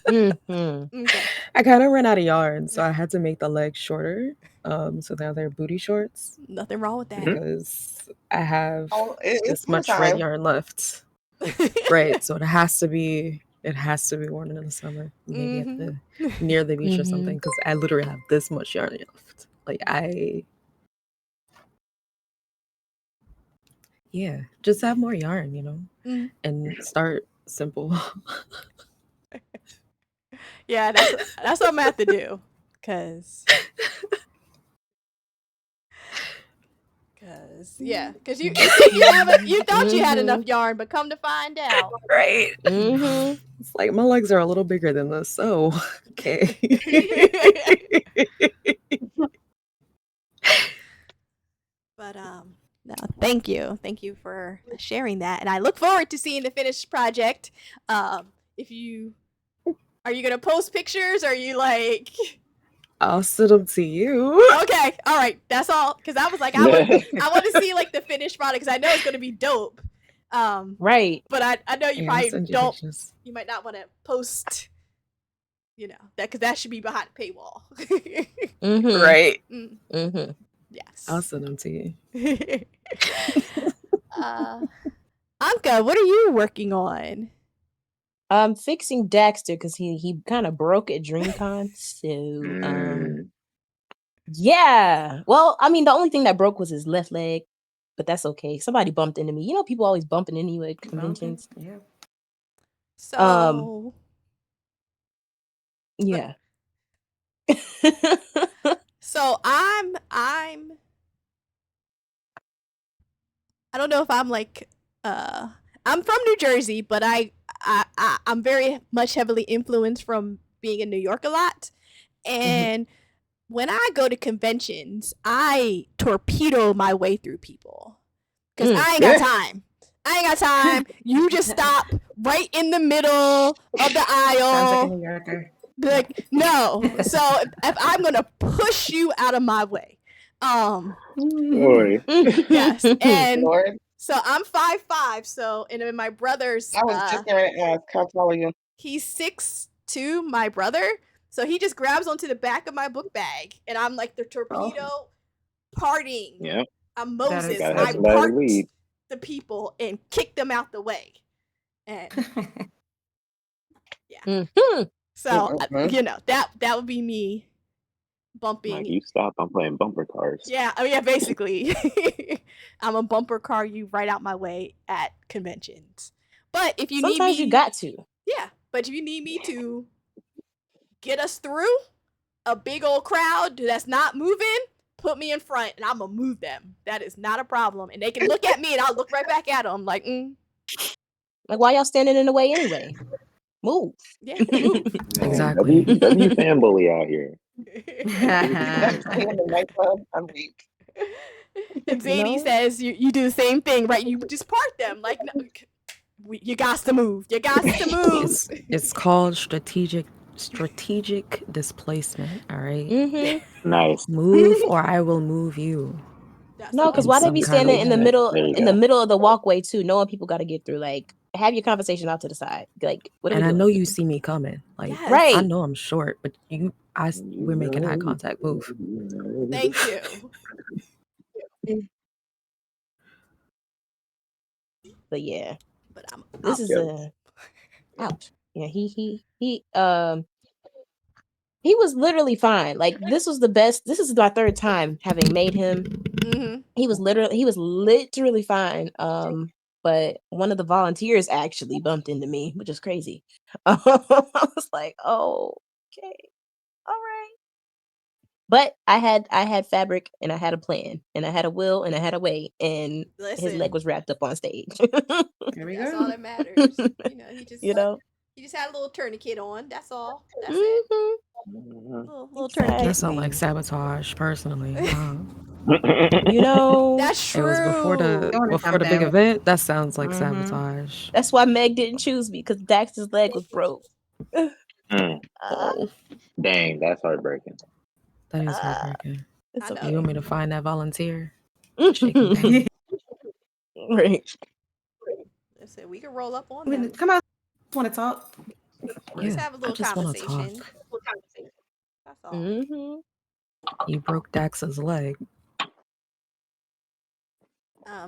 Mm-hmm. Okay. I kind of ran out of yarn, so I had to make the legs shorter. So now they're booty shorts Nothing wrong with that. because I have Oh, it's this much red summertime. yarn left. Right, so it has to be worn in the summer, maybe at the near the beach or something, because I literally have this much yarn left. Like just have more yarn, and start simple. Yeah, that's what I'm gonna have to do, cause you thought you had enough yarn, but come to find out, Right. Mm-hmm. It's like my legs are a little bigger than this, so okay. But no, thank you for sharing that, and I look forward to seeing the finished project. If you are you gonna post pictures? Or are you like? I'll send them to you. Okay, all right, that's all. Because I was like, I want to see like the finished product because I know it's gonna be dope. Right. But I know you Yeah, I'll probably send you don't. pictures. You might not want to post. That because that should be behind a paywall. Mm-hmm. Right. Mm-hmm. Yes. I'll send them to you. Anka, what are you working on? I'm fixing Daxter because he kind of broke at DreamCon. So yeah. Well, I mean, the only thing that broke was his left leg, but that's okay. Somebody bumped into me. People always bumping into you at conventions. Yeah. So Yeah. so I'm I don't know if I'm like I'm from New Jersey, but I'm very much heavily influenced from being in New York a lot. And when I go to conventions, I torpedo my way through people. Cause I ain't got time. You just stop right in the middle of the aisle. Sounds like a New Yorker. Like, no. So if I'm gonna push you out of my way. Boy. Yes. And Lord, so I'm 5'5", so and then my brother's I was just going to ask, how tall are you? he's 6'2", my brother. So he just grabs onto the back of my book bag and I'm like the torpedo parting. Yeah. I'm Moses. Gotta have I somebody to parked lead. the people and kicked them out the way. And so that would be me bumping. Like, you stop, I'm playing bumper cars. Yeah, I mean, yeah, basically. I'm a bumper car you right out my way at conventions. But if you sometimes need me, you got to. Yeah, but if you need me to get us through a big old crowd that's not moving, put me in front and I'm gonna move them. That is not a problem. And they can look at me and I'll look right back at them like, Like, why y'all standing in the way anyway? Move. Yeah, move. Man, Exactly. W fanboy out here. Never stay in the nightclub. I'm weak. And You Zadie know? says you do the same thing, right? You just park them. Like, no, you got to move. You got to move. It's called strategic displacement. All right. Mm-hmm. Nice. Move or I will move you. That's No, because all. why In they be some kind of standing in the way. middle There you go. of the walkway too, knowing people got to get through? Like, have your conversation out to the side. Like, what are And we I doing? know you see me coming. Like, Yes. Right. I know I'm short, but we're making eye contact. Move. Thank you. But yeah, But I'm this out. is ouch. Yeah, he was literally fine. Like, this was the best. This is my third time having made him. Mm-hmm. He was literally fine. But one of the volunteers actually bumped into me, which is crazy. I was like, oh, okay, all right. But I had fabric and I had a plan and I had a will and I had a way, and his Listen, leg was wrapped up on stage. Here we that's go. all that matters. He just You know? he just had a little tourniquet on. That's all. That's it. Mhm. Little tourniquet. That sounds like sabotage, personally. You know, That's It was before true. the big event. That sounds like Mhm. sabotage. that's why Meg didn't choose me, because Dax's leg was broke. Oh, Dang, that's heartbreaking. that is heartbreaking. It's I know. okay. You want me to find that volunteer? Shake him down. Right. Listen, we can roll up on I mean, them. come on. Want to talk? Just Yeah, have a I little just want to conversation. talk. That's all. Mm-hmm. You broke Dax's leg.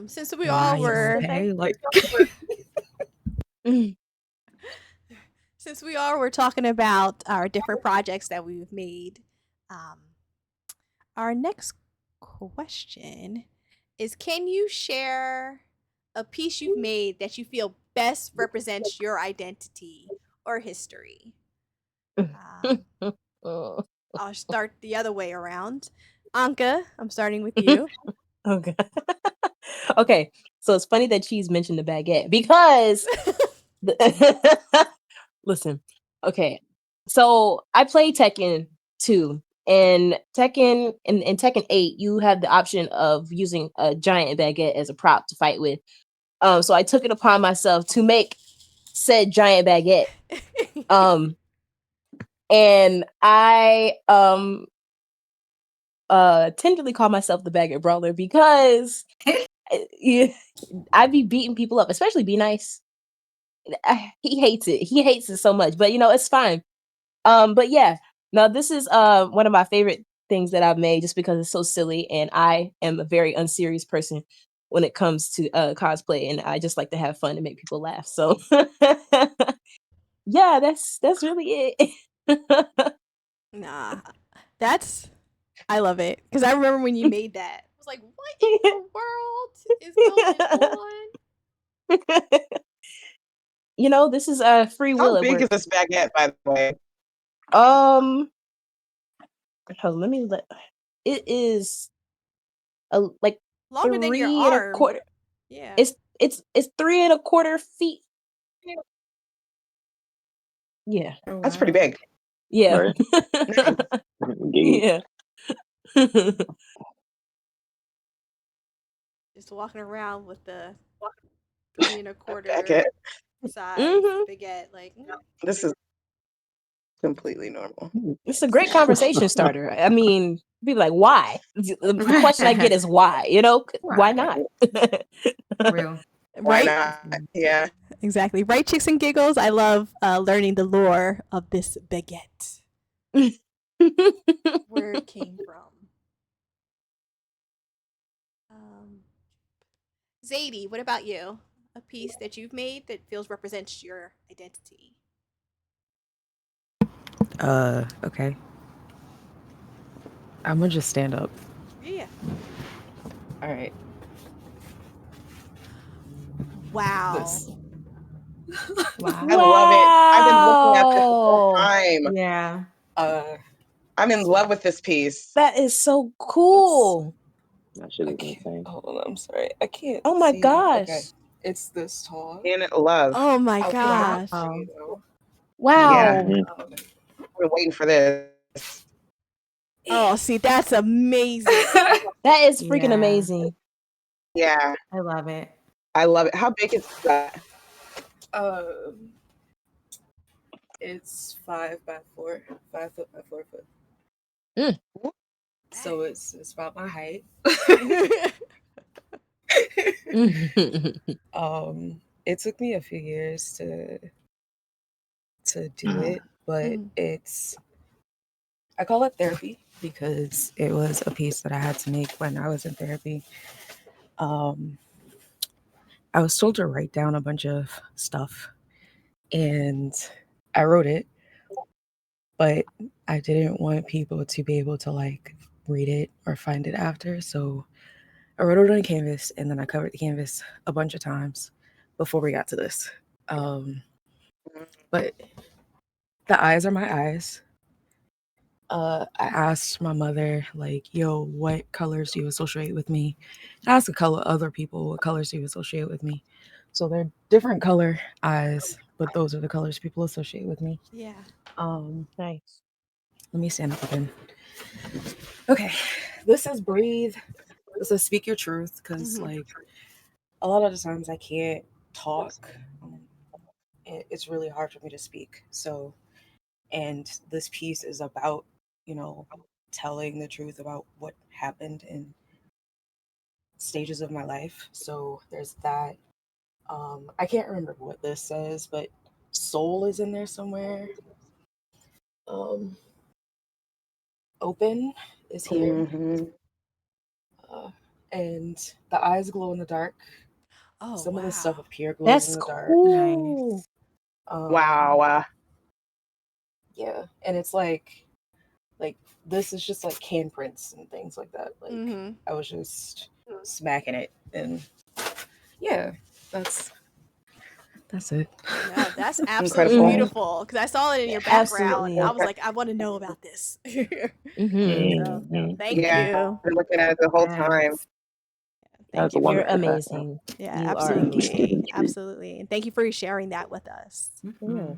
Since we Now all you gonna were pay? Like, since we all were talking about our different projects that we've made, our next question is: can you share a piece you've made that you feel best represents your identity or history? Oh, I'll start the other way around. Anka, I'm starting with you. okay. Okay. So it's funny that she's mentioned the baguette, because listen, okay. So I play Tekken 2, and Tekken in Tekken 8, you have the option of using a giant baguette as a prop to fight with. So I took it upon myself to make said giant baguette. And I tenderly call myself the baguette brawler, because I'd be beating people up, especially Be Nice. He hates it. He hates it so much, but it's fine. But yeah, now this is one of my favorite things that I've made, just because it's so silly, and I am a very unserious person when it comes to cosplay, and I just like to have fun and make people laugh. So yeah, that's really it. Nah, I love it because I remember when you made that. I was like, what in the world is going on? This is free will How at big is work. this baguette, by the way? Hold on, it is like Longer than your 3 1/4. arm. Yeah. It's 3 1/4 feet. Yeah. Oh, That's wow. pretty big. Yeah. Right. Yeah. Just walking around with the 3 1/4 Baguette. size Mhm. baguette. Like, This is completely normal. It's a great conversation starter. I mean, be like, why? The question I get is why? Why not? Real. Why right? not? Yeah. Exactly. Right, Chicks and Giggles? I love learning the lore of this baguette. Where it came from. Zadie, what about you? A piece that you've made that feels represents your identity. Okay. I'm gonna just stand up. Yeah. All right. Wow. This. Wow. I love it. I've been looking at this the whole time. Yeah. I'm in love with this piece. That is so cool. That shit is insane. Hold on, I'm sorry. I can't. Oh my see. gosh. Okay. It's this tall. In love. Oh my I'll put it gosh. up for you, though. Wow. Yeah. Mhm. I've been waiting for this. Oh, see, that's amazing. That is freaking Yeah. amazing. Yeah, I love it. I love it. How big is that? It's 5 by 4, 5 foot by 4 foot. Mm. So it's about my height. It took me a few years to do it, but I call it therapy because it was a piece that I had to make when I was in therapy. I was told to write down a bunch of stuff, and I wrote it, but I didn't want people to be able to like read it or find it after. So I wrote it on a canvas, and then I covered the canvas a bunch of times before we got to this. But the eyes are my eyes. I asked my mother, like, yo, what colors do you associate with me? I asked other people what colors do you associate with me. So they're different color eyes, but those are the colors people associate with me. Yeah. Nice. Let me stand up again. Okay, this is breathe. This is speak your truth, because like a lot of the times I can't talk. It's really hard for me to speak. So, and this piece is about, telling the truth about what happened in stages of my life. So there's that. I can't remember what this says, but soul is in there somewhere. Open is here. Mhm. And the eyes glow in the dark. Oh, Some wow. of the stuff up here glows That's in the dark. cool. Nice. Wow. Yeah, and it's like this is just like can prints and things like that. Like I was just smacking it, and yeah, that's it. No, that's absolutely Incredible. beautiful because I saw it in your background. Absolutely. I was like, I want to know about this. Mm-hmm. So, Mhm. thank Yeah, you. I've been looking at it the whole time. Yes. Thank That's a you for You're wonderful piece. amazing. Yeah, You are amazing. absolutely. Absolutely. And thank you for sharing that with us. Yeah.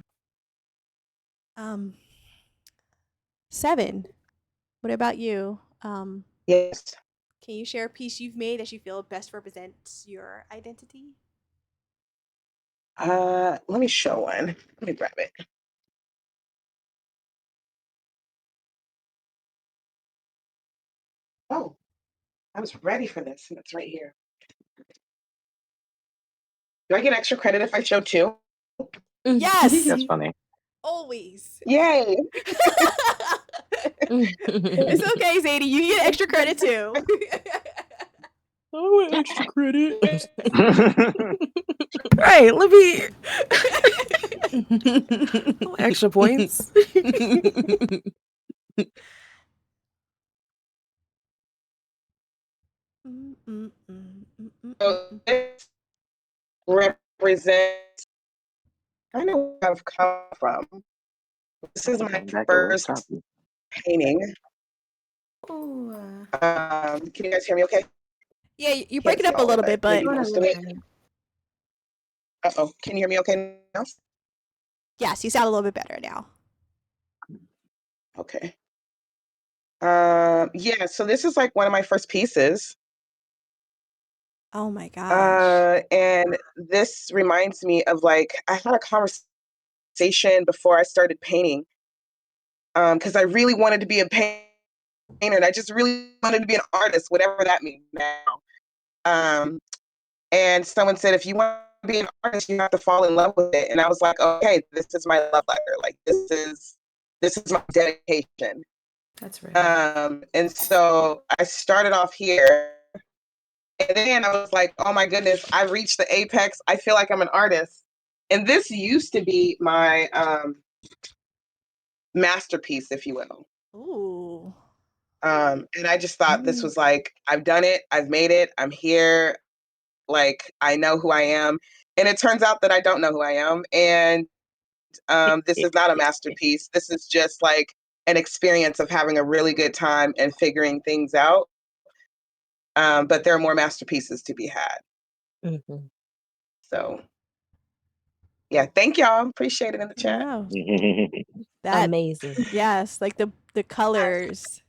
7. What about you? Yes. Can you share a piece you've made that you feel best represents your identity? Let me show one. Let me grab it. Oh, I was ready for this, and it's right here. Do I get extra credit if I show two? Yes, That's funny. always. Yay! It's okay, Zadie. You get extra credit too. I want extra credit. Right, let me extra points. So this represents kind of where I've come from. This is my Back a little first choppy. painting. Ooh. Can you guys hear me okay? Yeah, you break Can't it see up a all of little it. bit, but Maybe most of it. Uh-oh. Can you hear me okay now? yes, you sound a little bit better now. Okay. Yeah, so this is like one of my first pieces. Oh my gosh. And this reminds me of like I had a conversation before I started painting. Because I really wanted to be a painter, and I just really wanted to be an artist, whatever that means now. And someone said, if you want to be an artist, you have to fall in love with it. And I was like, okay, this is my love letter. Like this is my dedication. That's right. And so I started off here. And then I was like, oh my goodness, I reached the apex. I feel like I'm an artist. And this used to be my masterpiece, if you will. Ooh. And I just thought this was like, I've done it, I've made it, I'm here, like I know who I am. And it turns out that I don't know who I am. And this is not a masterpiece. This is just like an experience of having a really good time and figuring things out. But there are more masterpieces to be had. Mm-hmm. So yeah, thank y'all. Appreciate it in the chat. No. That Amazing. yes, like the colors.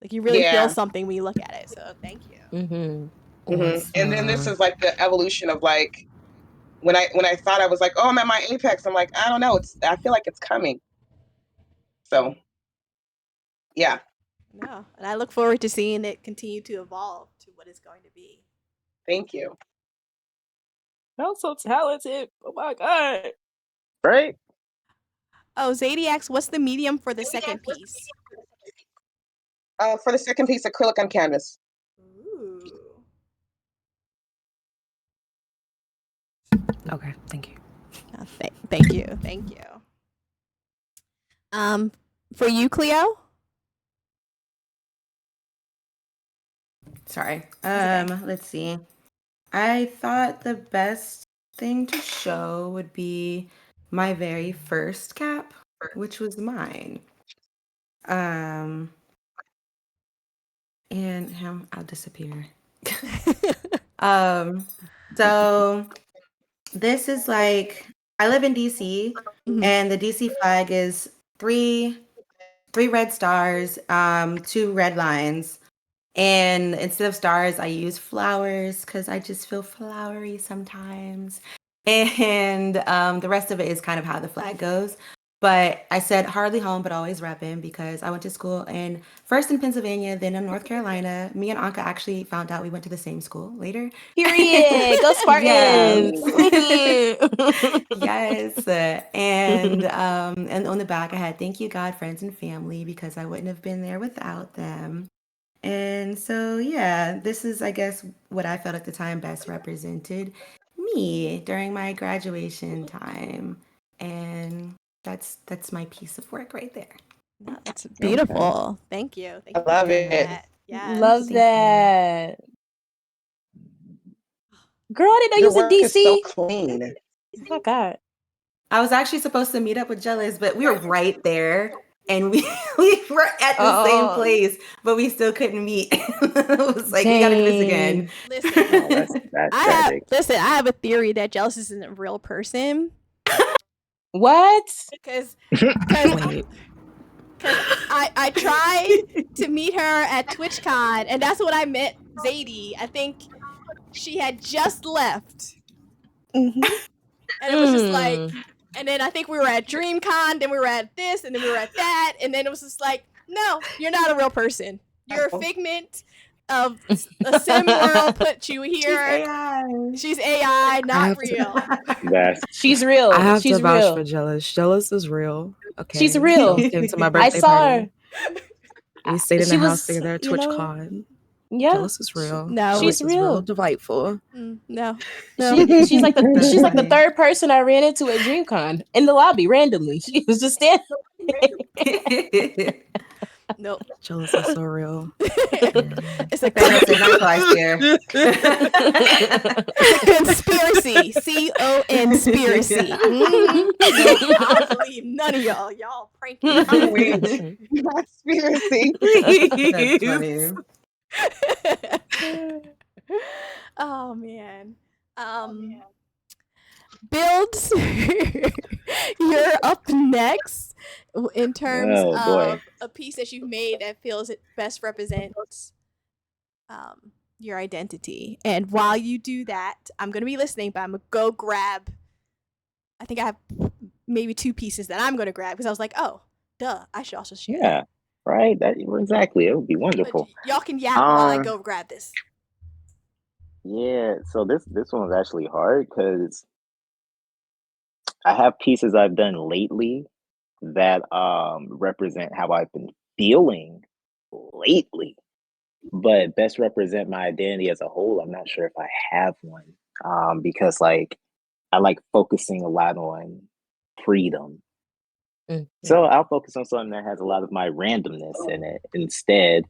Like you really feel something when you look at it. So thank you. And then this is like the evolution of like when I thought I was like, oh, I'm at my apex. I'm like, I don't know. I feel like it's coming. So yeah. No, and I look forward to seeing it continue to evolve to what it's going to be. Thank you. I'm so talented. Oh my god. Right? Oh, Zadie asks, what's the medium for the second piece? For the second piece, acrylic on canvas. Ooh. Okay, thank you. Oh, thank you. Thank you. For you, Cleo? Sorry. okay. Let's see. I thought the best thing to show would be my very first cap, which was mine. And I'll disappear. So this is like I live in DC, and the DC flag is three red stars, 2 red lines. And instead of stars, I use flowers because I just feel flowery sometimes. And the rest of it is kind of how the flag goes. But I said hardly home, but always repping because I went to school first in Pennsylvania, then in North Carolina. Me and Anka actually found out we went to the same school later. Period. Go Spartans. Yes. And on the back I had thank you God, friends, and family because I wouldn't have been there without them. And so, yeah, this is, I guess, what I felt at the time best represented me during my graduation time. And that's my piece of work right there. No, that's beautiful. Thank you. Thank you I love for sharing it. that. Yes. Love that. Girl, I didn't know you Your was in work is so DC. clean. Oh my god. I was actually supposed to meet up with Jealous, but we were right there. And we were at the same place, but we still couldn't meet. It was like, we got to do this again. Listen, Oh, that's tragic. I have a theory that Jealous isn't a real person. What? Because I tried to meet her at TwitchCon, and that's what I met Zadie. I think she had just left. And it was just like, and then I think we were at DreamCon, then we were at this, and then we were at that, and then it was just like, no, you're not a real person. You're a figment of a sim world put you here. She's AI, not real. She's real. I have She's to vouch real. for Jealous. Jealous is real. Okay. She's real. Jealous came to my birthday I saw party. her. We stayed in She the house was, together at you know, TwitchCon. yeah. Jealous is real. No. Jealous She's is real real. delightful. No. She's like the third person I ran into at DreamCon in the lobby randomly. She was just standing. Nope. Jealous is so real. It's a conspiracy. conspiracy. Nope, I don't believe none of y'all. Y'all pranking. Conspiracy. That's funny. Oh man. Builds. You're up next in terms of a piece that you've made that feels it best represents your identity. And while you do that, I'm gonna be listening, but I'm gonna go grab. I think I have maybe 2 pieces that I'm gonna grab because I was like, oh, duh, I should also share. Yeah, right. That exactly. It would be wonderful. But y'all can yap while I go grab this. Yeah. So this one was actually hard because I have pieces I've done lately that represent how I've been feeling lately, but best represent my identity as a whole. I'm not sure if I have one because like I like focusing a lot on freedom. So I'll focus on something that has a lot of my randomness in it instead.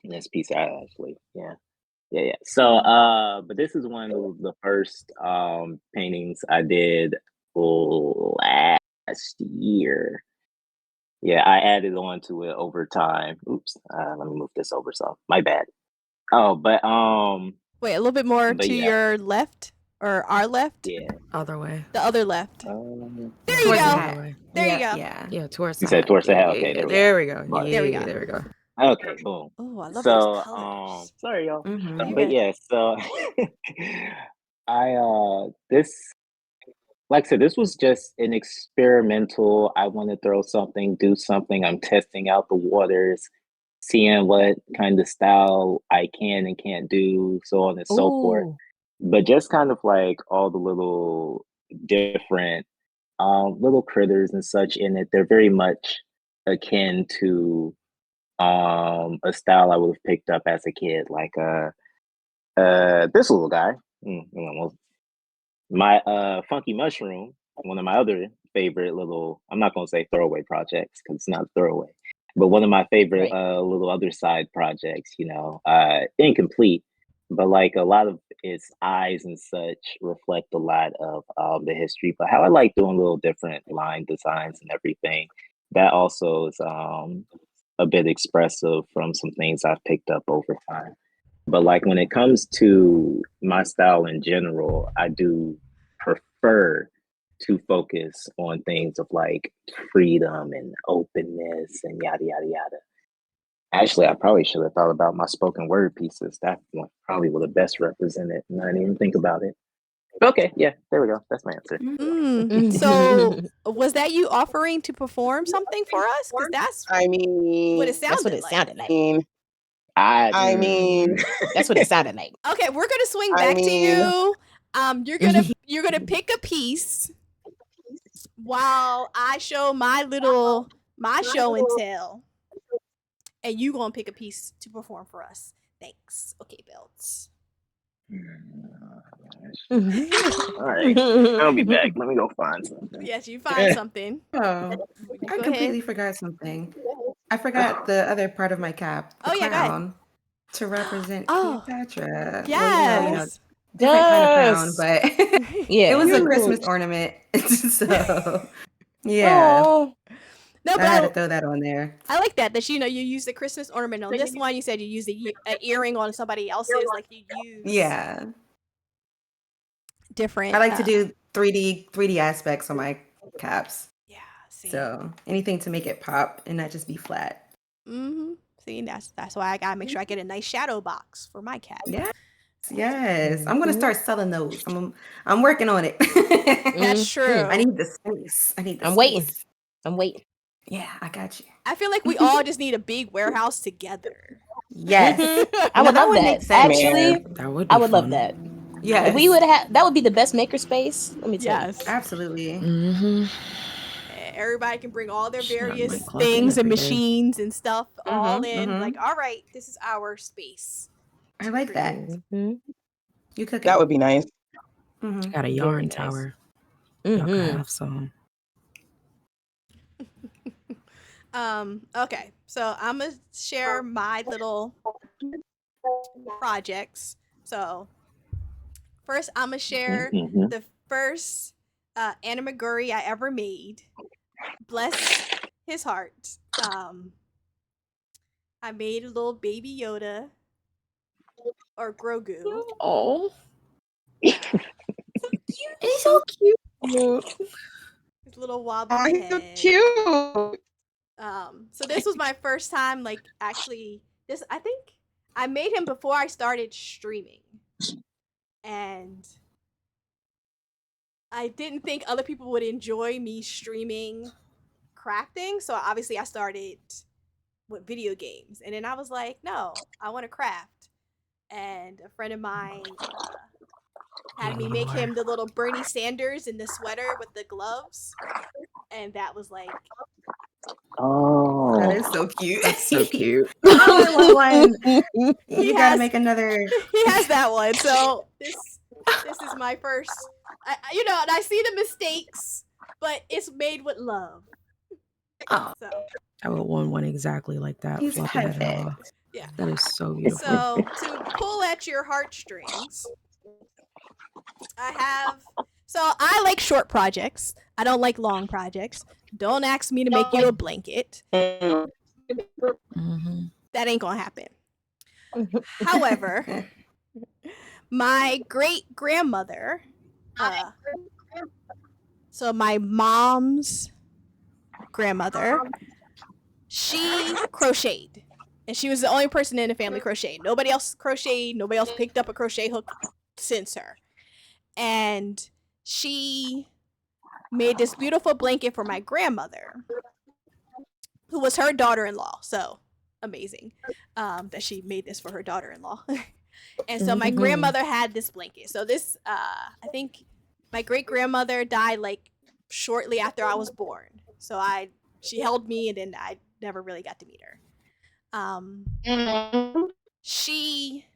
This piece I actually, yeah. So but this is one of the first paintings I did last year. Yeah, I added on to it over time. Oops, let me move this over. So my bad. Oh, but Wait, a little bit more But to yeah, your left or our left? yeah. Other way. The other left. Um, There you Towards the go. hat. Other way. There you Yeah, go. yeah. Yeah, towards you the said hat. towards the Yeah, hat. yeah, Okay, yeah. there we go. There we go. Right. Yeah, There we yeah, go. there we go. Okay, boom. Oh, I love those So, colors. sorry, y'all. Mm-hmm. But yeah, so this, like I said, this was just an experimental. I want to throw something, do something. I'm testing out the waters, seeing what kind of style I can and can't do, so on and so forth. Ooh. But just kind of like all the little different little critters and such in it. They're very much akin to a style I would have picked up as a kid, like this little guy. Almost my funky mushroom, one of my other favorite little, I'm not gonna say throwaway projects because it's not throwaway, but one of my favorite Right. little other side projects, incomplete, but like a lot of its eyes and such reflect a lot of the history, but how I like doing little different line designs and everything. That also is a bit expressive from some things I've picked up over time. But like when it comes to my style in general, I do prefer to focus on things of like freedom and openness and yada yada yada. Actually, I probably should have thought about my spoken word pieces. That one probably would have best represented. And I didn't even think about it. Okay, yeah, there we go. That's my answer. So, was that you offering to perform something for us? Because that's I what mean, it sounded That's what it like. sounded like. I mean, That's what it sounded like. Okay, we're gonna swing I back to mean- you. You're gonna pick a piece while I show my show and tell, and you gonna pick a piece to perform for us. Thanks. Okay, Belts. All right, I'll be back. Let me go find something. Yes, you find something. Oh, You I go completely ahead. forgot something. I forgot the other part of my cap, the Oh, yeah, go ahead. crown, to represent Oh, Cleopatra. Yes. Well, different kind of crown, Yes. but Yeah. it was a Cute. Christmas ornament. So, yeah, Oh. no, I had to but throw that on there. I like that you use the Christmas ornament on this one. You said you use an earring on somebody else's. Like you use Yeah, different. I like to do 3D aspects on my caps. Yeah. See. So anything to make it pop and not just be flat. Mm-hmm. See, that's why I gotta make sure I get a nice shadow box for my cat. Yes. I'm gonna start selling those. I'm working on it. That's true. I need the space. I'm waiting. I'm waiting. Yeah, I got you. I feel like we all just need a big warehouse together. Yes. I would that love would that. make sense. Actually, That would be I would love fun. that. Yes. We would have that would be the best makerspace. Let me tell you. Yes. Absolutely. Mm-hmm. Everybody can bring all their Shit, I various might clock in things and every day. machines and stuff all in. mhm. Like, all right, this is our space. I like that. Mhm. You cook That would be nice. Mhm. Got a Very yarn nice. tower. Y'all Mhm. can have some. Okay, so I'm gonna share my little projects. So first, I'm gonna share Mhm. the first animaguri I ever made. Bless his heart. I made a little baby Yoda or Grogu. Oh, He's so cute. his little wobbly Oh, he's so head. cute. So this was my first time, like, actually, I think I made him before I started streaming. And I didn't think other people would enjoy me streaming crafting. So obviously I started with video games. And then I was like, no, I want to craft. And a friend of mine had me make him the little Bernie Sanders in the sweater with the gloves. And that was like, Oh, That is so cute. That's so cute. I want one. He You gotta has- make another. he has that one. So this is my first. And I see the mistakes, but it's made with love. Oh, So I would want one exactly like that. He's Floppy head and all. perfect. yeah. That is so beautiful. So to pull at your heartstrings, I like short projects. I don't like long projects. Don't ask me to make you a blanket. Mm-hmm. That ain't gonna happen. However, My great grandmother, so my mom's grandmother, she crocheted. And she was the only person in the family crocheted. Nobody else crocheted. Nobody else picked up a crochet hook since her. And she made this beautiful blanket for my grandmother, who was her daughter-in-law. So amazing that she made this for her daughter-in-law. And so my grandmother had this blanket. So this, I think my great-grandmother died like shortly after I was born. So she held me, and then I never really got to meet her. She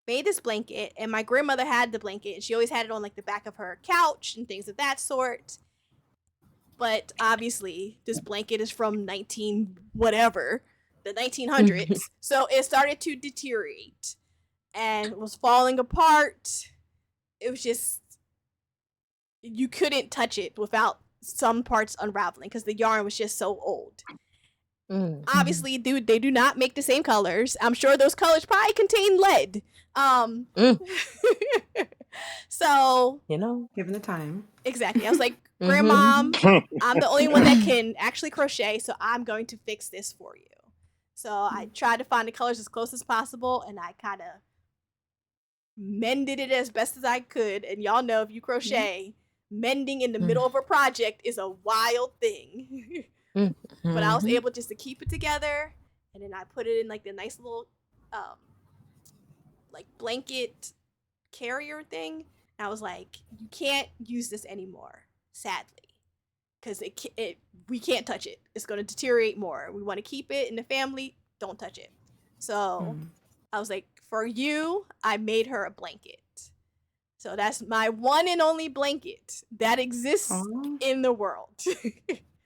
made this blanket, and my grandmother had the blanket, and she always had it on like the back of her couch and things of that sort. But obviously, this blanket is from 19 whatever, the 1900s. So it started to deteriorate and was falling apart. It was just, you couldn't touch it without some parts unraveling because the yarn was just so old. Obviously, they do not make the same colors. I'm sure those colors probably contain lead. So, given the time. Exactly. I was like, Grandmom, I'm the only one that can actually crochet, so I'm going to fix this for you. So I tried to find the colors as close as possible, and I kind of mended it as best as I could. And y'all know, if you crochet, mending in the middle of a project is a wild thing. But I was able just to keep it together, and then I put it in like the nice little like blanket carrier thing. And I was like, you can't use this anymore, sadly, because we can't touch it. It's going to deteriorate more. We want to keep it in the family. Don't touch it. So I was like, for you, I made her a blanket. So that's my one and only blanket that exists in the world.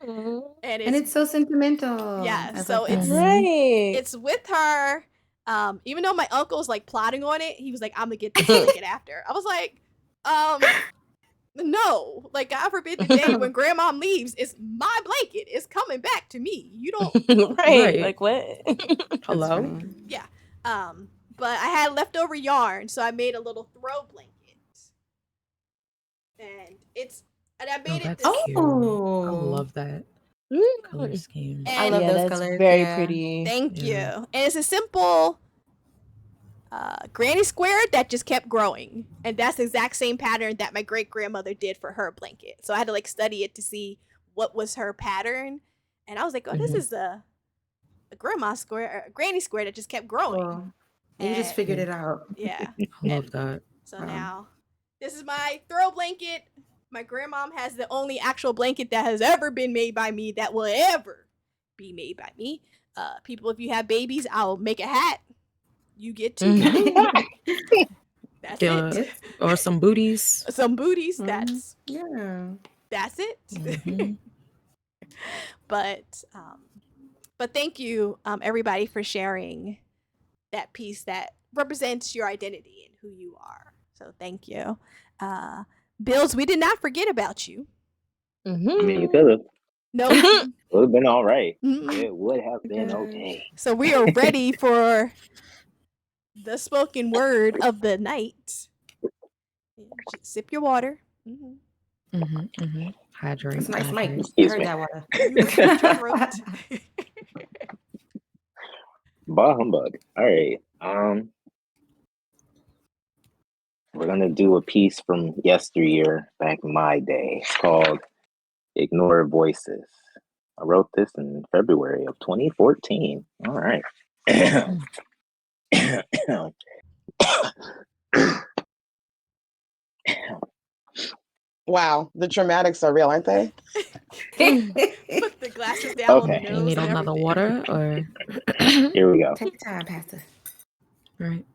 And it's so sentimental. Yeah, so it's it's with her. Even though my uncle was like plotting on it, he was like, I'm gonna get this blanket after. I was like, no, like, God forbid the day when grandma leaves, it's my blanket. It's coming back to me. You don't right. Like, what? Hello? Yeah. But I had leftover yarn, so I made a little throw blanket. And I made it. Cute. I love that color scheme. I love those colors. Very pretty. Thank you. And it's a simple granny square that just kept growing, and that's the exact same pattern that my great grandmother did for her blanket. So I had to like study it to see what was her pattern, and I was like, oh, this is a grandma square, a granny square that just kept growing. Cool. And you just figured it out. Yeah. I love that. So now this is my throw blanket. My grandmom has the only actual blanket that has ever been made by me that will ever be made by me. People, if you have babies, I'll make a hat. You get to. That's it. Or some booties. Some booties. That's it. But thank you, everybody, for sharing that piece that represents your identity and who you are. So thank you. Bills, we did not forget about you. I mean, you could have. No. It would have been all right. It would have been okay. So we are ready for the spoken word of the night. Just sip your water. Hydrate. That's nice, Mike. Excuse I heard me. that water. Bah humbug. All right. We're gonna do a piece from yesteryear, back in my day. It's called "Ignore Voices." I wrote this in February of 2014. All right. Wow, the dramatics are real, aren't they? Put the glasses down on the nose. You need another water, or here we go. Take your time, Pastor. Right.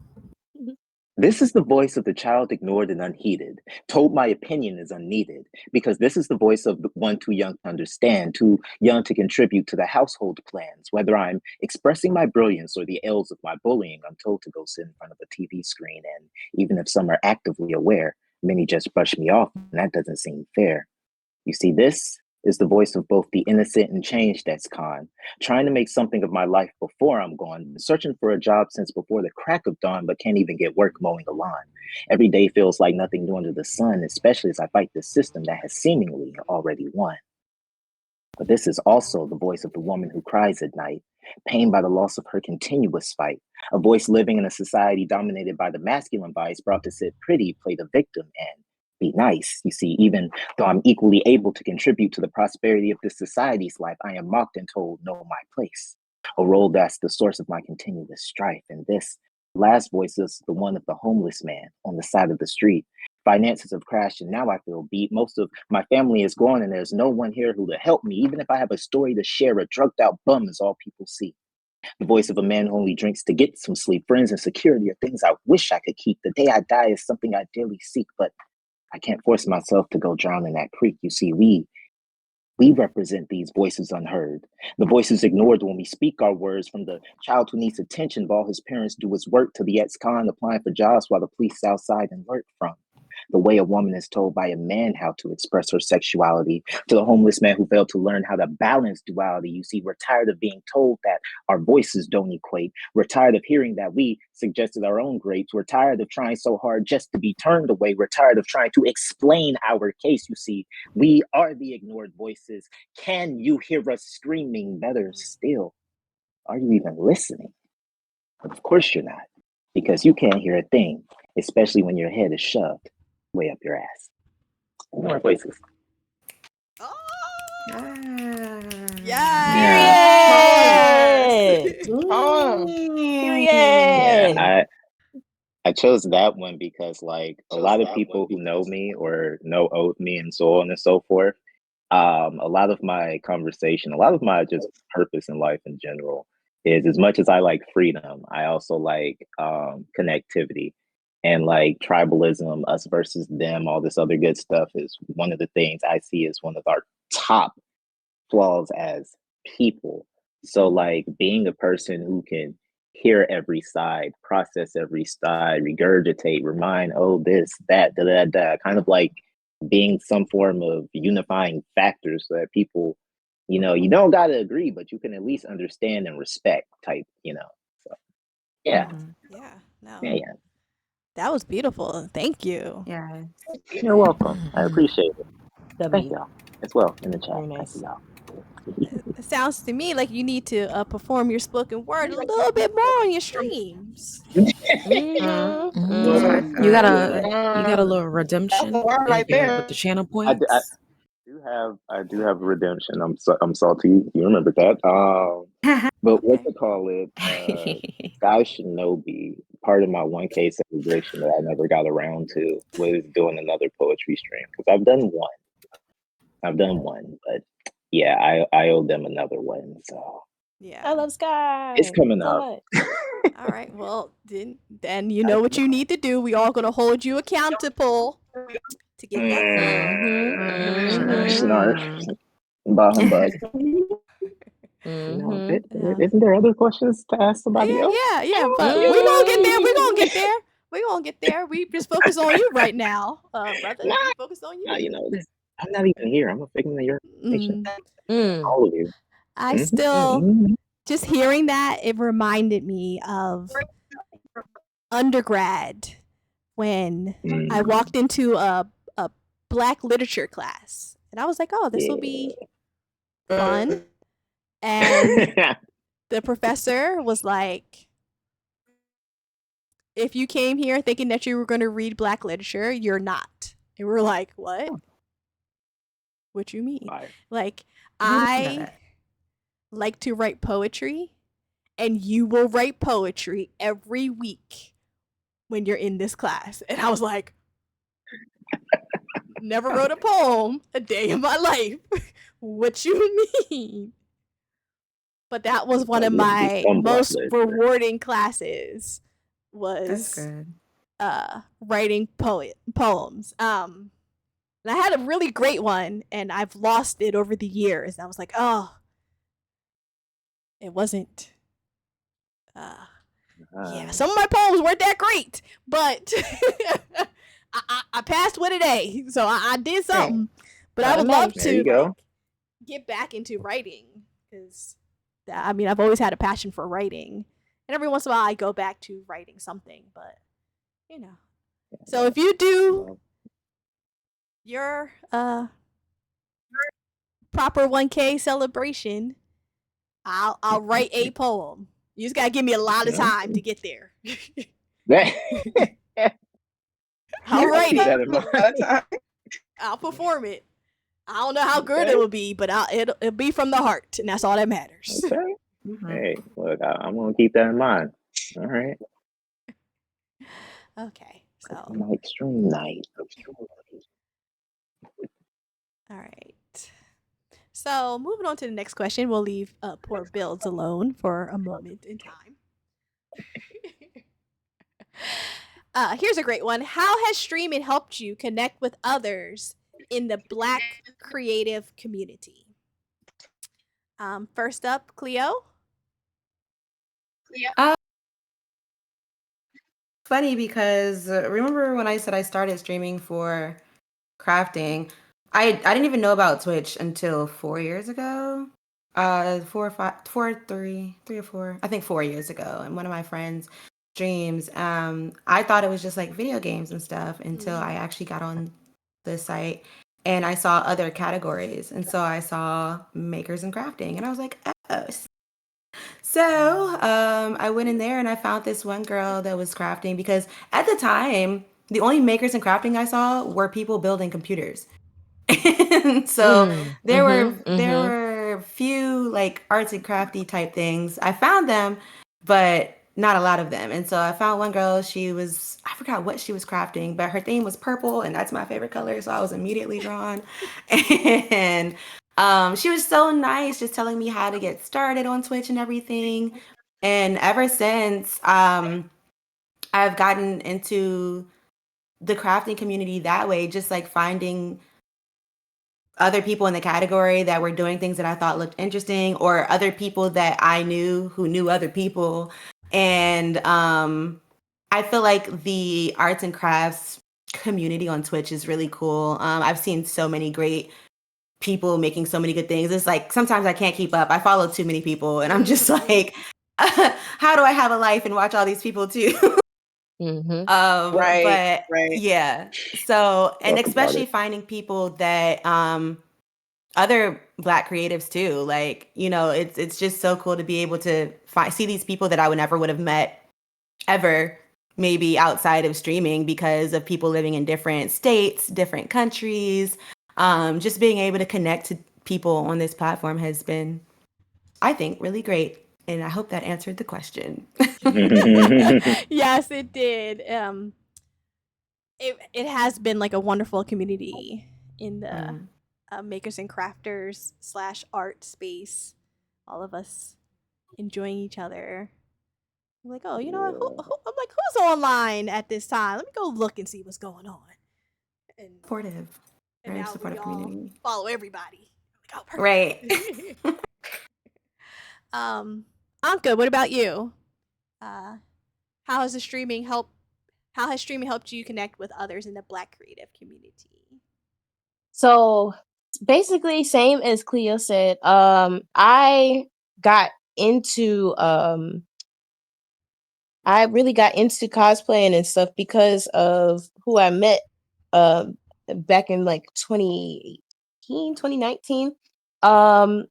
This is the voice of the child ignored and unheeded, told my opinion is unneeded, because this is the voice of the one too young to understand, too young to contribute to the household plans. Whether I'm expressing my brilliance or the ills of my bullying, I'm told to go sit in front of a TV screen, and even if some are actively aware, many just brush me off, and that doesn't seem fair. You see, this is the voice of both the innocent and changed that's Khan, trying to make something of my life before I'm gone, searching for a job since before the crack of dawn, but can't even get work mowing the lawn. Every day feels like nothing new under the sun, especially as I fight the system that has seemingly already won. But this is also the voice of the woman who cries at night, pained by the loss of her continuous fight, a voice living in a society dominated by the masculine vice, brought to sit pretty, play the victim, and be nice. You see, even though I'm equally able to contribute to the prosperity of this society's life, I am mocked and told, know my place, a role that's the source of my continuous strife. And this last voice is the one of the homeless man on the side of the street. Finances have crashed and now I feel beat. Most of my family is gone and there's no one here who to help me. Even if I have a story to share, a drugged out bum is all people see. The voice of a man who only drinks to get some sleep. Friends and security are things I wish I could keep. The day I die is something I dearly seek, but I can't force myself to go drown in that creek. You see, we represent these voices unheard, the voices ignored when we speak our words, from the child who needs attention while his parents do his work to the ex-con applying for jobs while the police outside and lurk from. The way a woman is told by a man how to express her sexuality, to the homeless man who failed to learn how to balance duality. You see, we're tired of being told that our voices don't equate. We're tired of hearing that we suggested our own grapes. We're tired of trying so hard just to be turned away. We're tired of trying to explain our case. You see, we are the ignored voices. Can you hear us screaming? Better still, are you even listening? Of course you're not, because you can't hear a thing, especially when your head is shoved way up your ass. More voices. Yes. Yeah, I chose that one because like a lot of people who know me or know of me and so on and so forth, a lot of my conversation, a lot of my just purpose in life in general is, as much as I like freedom, I also like connectivity and like tribalism, us versus them, all this other good stuff is one of the things I see as one of our top flaws as people. So like being a person who can hear every side, process every side, regurgitate, remind, oh, this, that, da, da, da, kind of like being some form of unifying factor so that people, you know, you don't got to agree, but you can at least understand and respect type, you know. So, yeah. Yeah. No. Yeah. That was beautiful. Thank you. Yeah. You're welcome. I appreciate it. W. Thank y'all as well in the chat. Very Thank nice. y'all. It sounds to me like you need to perform your spoken word a little bit more on your streams. Mm-hmm. You got a little redemption right there. with the channel I points. I do have redemption. I'm salty. You remember that? But what to call it? Guy Shinobi. Part of my 1K celebration that I never got around to was doing another poetry stream because I've done one, but yeah, I owe them another one. So Yeah. I love Sky. it's coming so up. much. All right. Well, then you know what you need to do. We all gonna hold you accountable to get that. Snarf. Bah humbug. No, isn't there other questions to ask somebody else? Yeah. But we gonna get there. We gonna get there. We just focus on you right now, brother. Nah. We focus on you. You know, I'm not even here. I'm a figment of your imagination. All of you. I still just hearing that, it reminded me of undergrad when I walked into a Black literature class, and I was like, "Oh, this will be fun." And the professor was like, "If you came here thinking that you were going to read Black literature, you're not." And we're like, "What? What you mean?" Like, I like to write poetry, and you will write poetry every week when you're in this class. And I was like, never wrote a poem a day in my life. What you mean? But that was one of my most rewarding classes, was writing poems. And I had a really great one, and I've lost it over the years. I was like, oh, it wasn't. Yeah, some of my poems weren't that great, but I passed with an A, so I did something. But I would love to get back into writing because I mean I've always had a passion for writing, and every once in a while I go back to writing something, but you know. So if you do your proper 1K celebration, I'll write a poem. You just gotta give me a lot of time to get there. I'll write keep that it. in mind. I'll perform it. I don't know how good it will be, but it'll be from the heart, and that's all that matters. Okay. Mhm. Hey, look, I'm gonna keep that in mind. All right. Okay, so Night stream night. all right. So moving on to the next question, we'll leave poor Builds alone for a moment in time. Here's a great one. How has streaming helped you connect with others in the Black creative community? First up, Cleo. Funny because remember when I said I started streaming for crafting? I didn't even know about Twitch until 4 years ago. 3 or 4. I think 4 years ago. And one of my friends streams. I thought it was just like video games and stuff until I actually got on the site and I saw other categories. And so I saw makers and crafting, and I was like, oh. So I went in there and I found this one girl that was crafting because at the time, the only makers and crafting I saw were people building computers. And so there were few like arts and crafty type things. I found them, but not a lot of them. And so I found one girl, I forgot what she was crafting, but her theme was purple, and that's my favorite color. So I was immediately drawn. And she was so nice, just telling me how to get started on Twitch and everything. And ever since, I've gotten into the crafting community that way, just like finding other people in the category that were doing things that I thought looked interesting, or other people that I knew who knew other people. And I feel like the arts and crafts community on Twitch is really cool. I've seen so many great people making so many good things. It's like sometimes I can't keep up. I follow too many people, and I'm just like, how do I have a life and watch all these people too? Right. But yeah. So, and Talk about especially it. finding people that other Black creatives too. Like, it's just so cool to be able to see these people that I would never would have met ever, maybe outside of streaming, because of people living in different states, different countries. Just being able to connect to people on this platform has been, I think, really great. And I hope that answered the question. Yes, it did. It has been like a wonderful community in the makers and crafters / art space. All of us enjoying each other. I'm like, oh, you know, I'm like, who's online at this time? Let me go look and see what's going on. And Supportive. and Very now we supportive all community. follow everybody. Like, oh, perfect. Right. Anka, what about you? How has streaming helped you connect with others in the Black creative community? So basically, same as Cleo said. I got into I really got into cosplaying and stuff because of who I met back in like 2018, 2019. So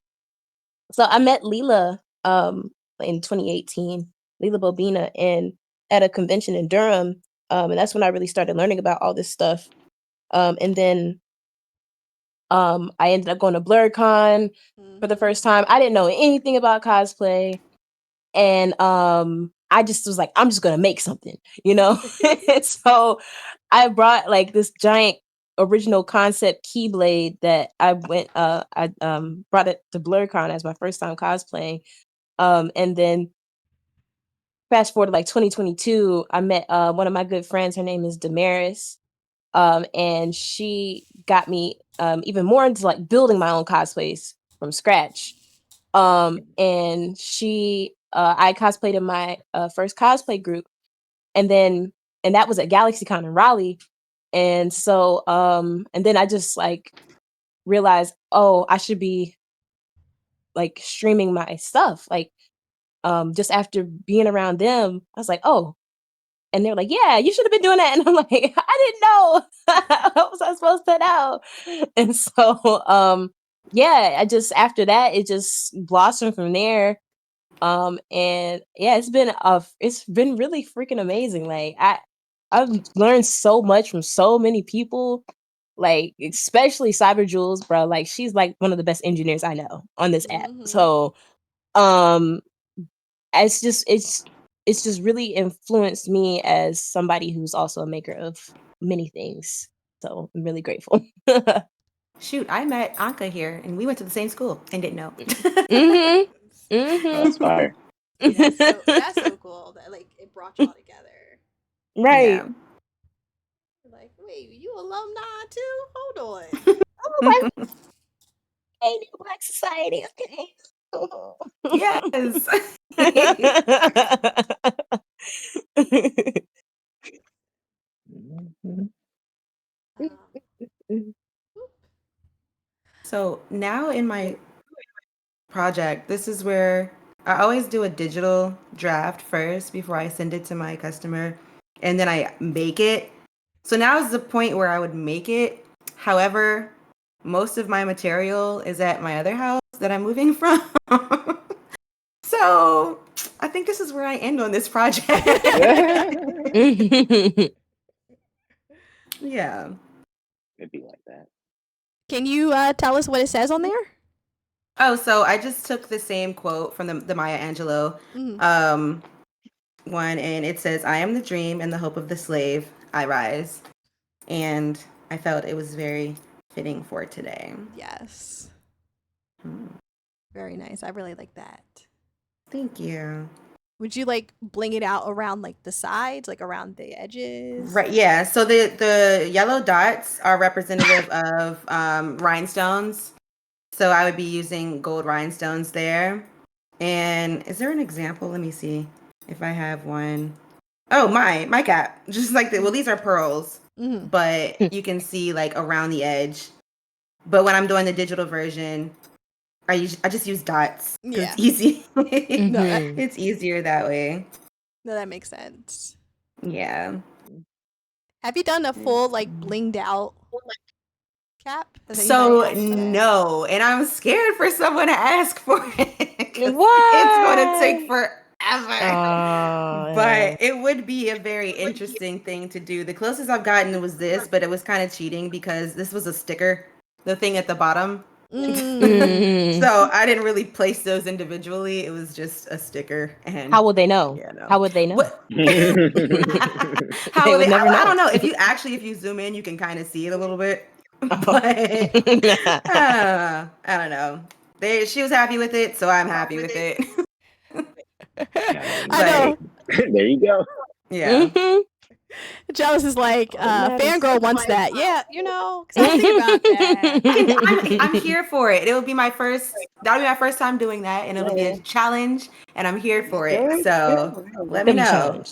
I met Leela in 2018, Leela Bobina, and at a convention in Durham. And that's when I really started learning about all this stuff. And then I ended up going to BlurCon for the first time. I didn't know anything about cosplay. And I just was like, I'm just gonna make something, you know? And so I brought like this giant original concept keyblade that I brought it to BlurCon as my first time cosplaying. And then fast forward to like 2022, I met one of my good friends. Her name is Damaris. And she got me even more into like building my own cosplays from scratch. And I cosplayed in my first cosplay group, and that was at GalaxyCon in Raleigh. And so, and then I just like realized, oh, I should be like streaming my stuff. Like just after being around them, I was like, oh. And they're like, yeah, you should have been doing that. And I'm like, I didn't know. What was I supposed to know? And so yeah, I just after that it just blossomed from there. And yeah, it's been really freaking amazing. Like I've learned so much from so many people, like especially Cyber Jules, bro. Like she's like one of the best engineers I know on this app. So um it's just really influenced me as somebody who's also a maker of many things. So I'm really grateful. Shoot, I met Anka here, and we went to the same school and didn't know. Mm-hmm. Mm-hmm. That's fire. That's so cool that like it brought y'all together. Right. Yeah. Like, wait, you alumni too? Hold on. Oh my New Black Society, okay. Yes. Mhm. So now in my project, this is where I always do a digital draft first before I send it to my customer, and then I make it. So now is the point where I would make it. However, most of my material is at my other house that I'm moving from. So I think this is where I end on this project. Yeah. It'd be like that. Can you tell us what it says on there? Oh, so I just took the same quote from the Maya Angelou one, and it says, "I am the dream and the hope of the slave. I rise." And I felt it was very fitting for today. Yes. Very nice. I really like that. Thank you. Would you like bling it out around like the sides, like around the edges? Right. Yeah. So the yellow dots are representative of rhinestones. So I would be using gold rhinestones there. And is there an example? Let me see if I have one. Oh, my cap. Just like well, these are pearls, but you can see like around the edge. But when I'm doing the digital version, I just use dots because it's easy. It's easier that way. No, that makes sense. Yeah. Have you done a full like blinged out cap? So no, and I'm scared for someone to ask for it. What? It's going to take forever. Oh, But it would be a very interesting thing to do. The closest I've gotten was this, but it was kind of cheating because this was a sticker, the thing at the bottom. So I didn't really place those individually. It was just a sticker. And how would they know? Yeah, no. How would they know? How would they? never know. I don't know. If you zoom in, you can kind of see it a little bit. But I don't know. She was happy with it, so I'm happy with it. I know. There you go. Yeah. Jealous is like, fangirl wants that. Yeah, you know, because I think about that. I'm here for it. It will be my first. That'll be my first time doing that, and it'll be a challenge, and I'm here for it. So let me know.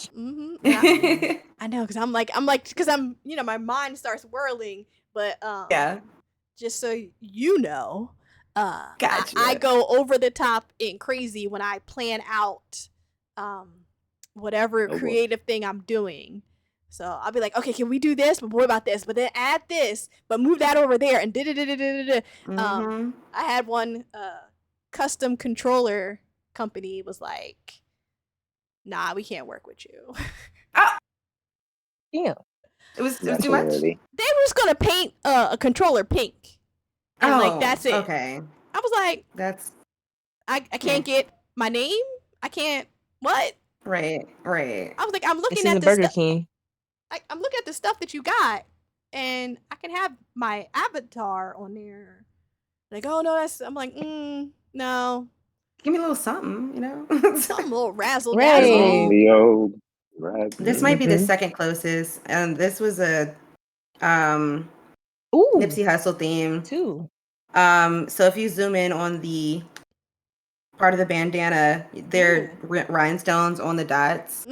I know, because I'm like, because I'm, my mind starts whirling, but yeah. Just so you know, Gotcha. I go over the top and crazy when I plan out, whatever creative thing I'm doing. So I'll be like, okay, can we do this? But what about this? But then add this, but move that over there, and I had one custom controller company was like, nah, we can't work with you. Yeah. It was too much. They were just gonna paint a controller pink, and like that's it. Okay. I was like, I can't get my name. I can't. What? Right. I was like, I'm looking in at the Burger King. I'm looking at the stuff that you got, and I can have my avatar on there. Like, oh no, I'm like, no. Give me a little something, Something a little razzle dazzle. Leo. This might be the second closest, and this was a Nipsey Hussle theme too. So if you zoom in on the part of the bandana, there are rhinestones on the dots.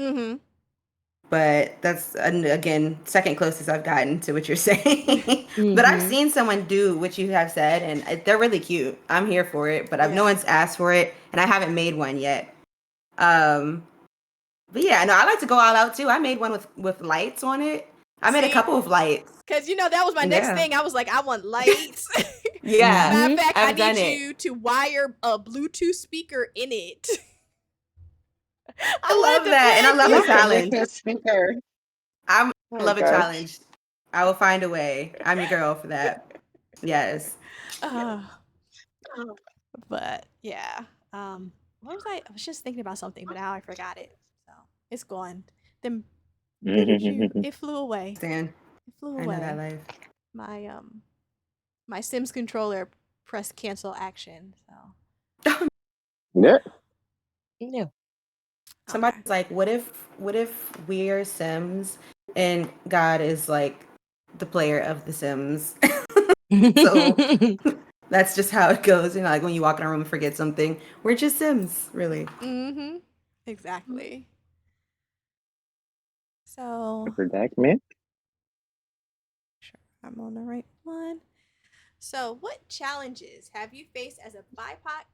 But that's again second closest I've gotten to what you're saying. But I've seen someone do what you have said, and they're really cute. I'm here for it, but no one's asked for it, and I haven't made one yet. But yeah, no, I like to go all out too. I made one with lights on it. I made a couple of lights. Because that was my next thing. I was like, I want lights. Yeah. Matter of fact, I've I done need it. you to wire a Bluetooth speaker in it. I love that, and I love a challenge. Bluetooth speaker. I Oh love a gosh. challenge. I will find a way. I'm your girl for that. Yes. But yeah. What was I? I was just thinking about something, but now I forgot it. So it's gone. Then it flew away. Stan, It flew I away. know that life. My Sims controller pressed cancel action. So Yeah. Yeah. Somebody's like, what if we're Sims and God is like the player of the Sims? So that's just how it goes. Like when you walk in a room and forget something, we're just Sims, really. Exactly. So Predicament. sure, I'm on the right one. So, what challenges have you faced as a BIPOC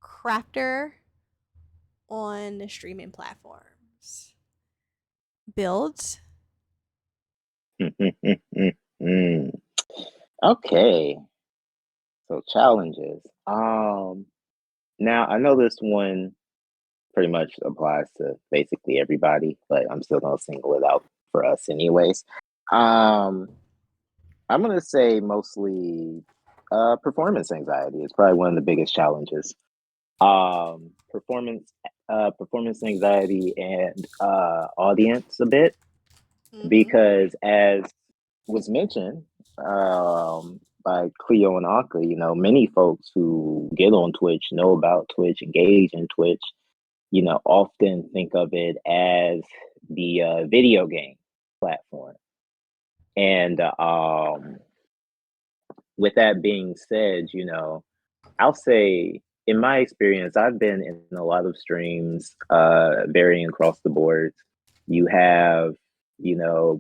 crafter on the streaming platforms? Builds. Okay. So challenges. Now I know this one pretty much applies to basically everybody, but I'm still gonna single it out for us anyways. I'm gonna say mostly performance anxiety is probably one of the biggest challenges. Performance anxiety and audience a bit, because as was mentioned by Cleo and Anka, many folks who get on Twitch know about Twitch, engage in Twitch, often think of it as the video game platform. And with that being said, I'll say in my experience, I've been in a lot of streams, varying across the board. You have,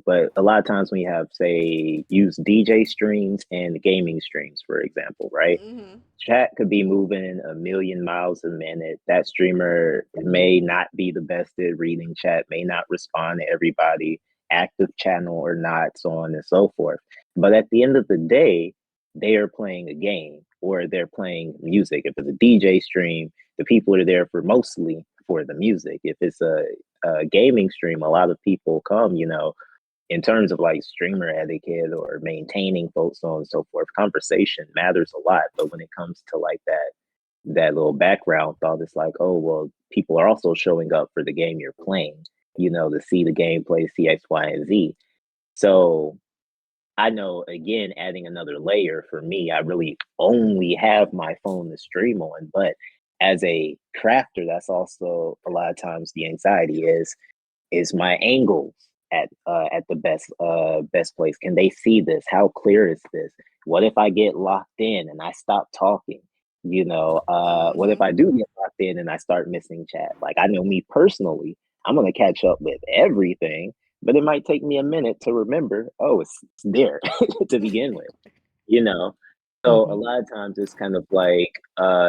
but a lot of times when you have, say, use DJ streams and gaming streams, for example, right? Chat could be moving a million miles a minute. That streamer may not be the best at reading chat, may not respond to everybody, active channel or not, so on and so forth. But at the end of the day, they are playing a game or they're playing music. If it's a DJ stream, the people are there for mostly for the music. If it's a gaming stream, a lot of people come, in terms of like streamer etiquette or maintaining folks, so on and so forth. Conversation matters a lot, but when it comes to like that little background thought, it's like, oh well, people are also showing up for the game you're playing, to see the gameplay, see X, Y, and Z. So I know, again, adding another layer for me, I really only have my phone to stream on. But as a crafter, that's also a lot of times the anxiety is my angles at the best place. Can they see this? How clear is this? What if I get locked in and I stop talking? What if I do get locked in and I start missing chat? Like, I know me personally, I'm gonna catch up with everything, but it might take me a minute to remember, oh, it's there to begin with, So a lot of times it's kind of like,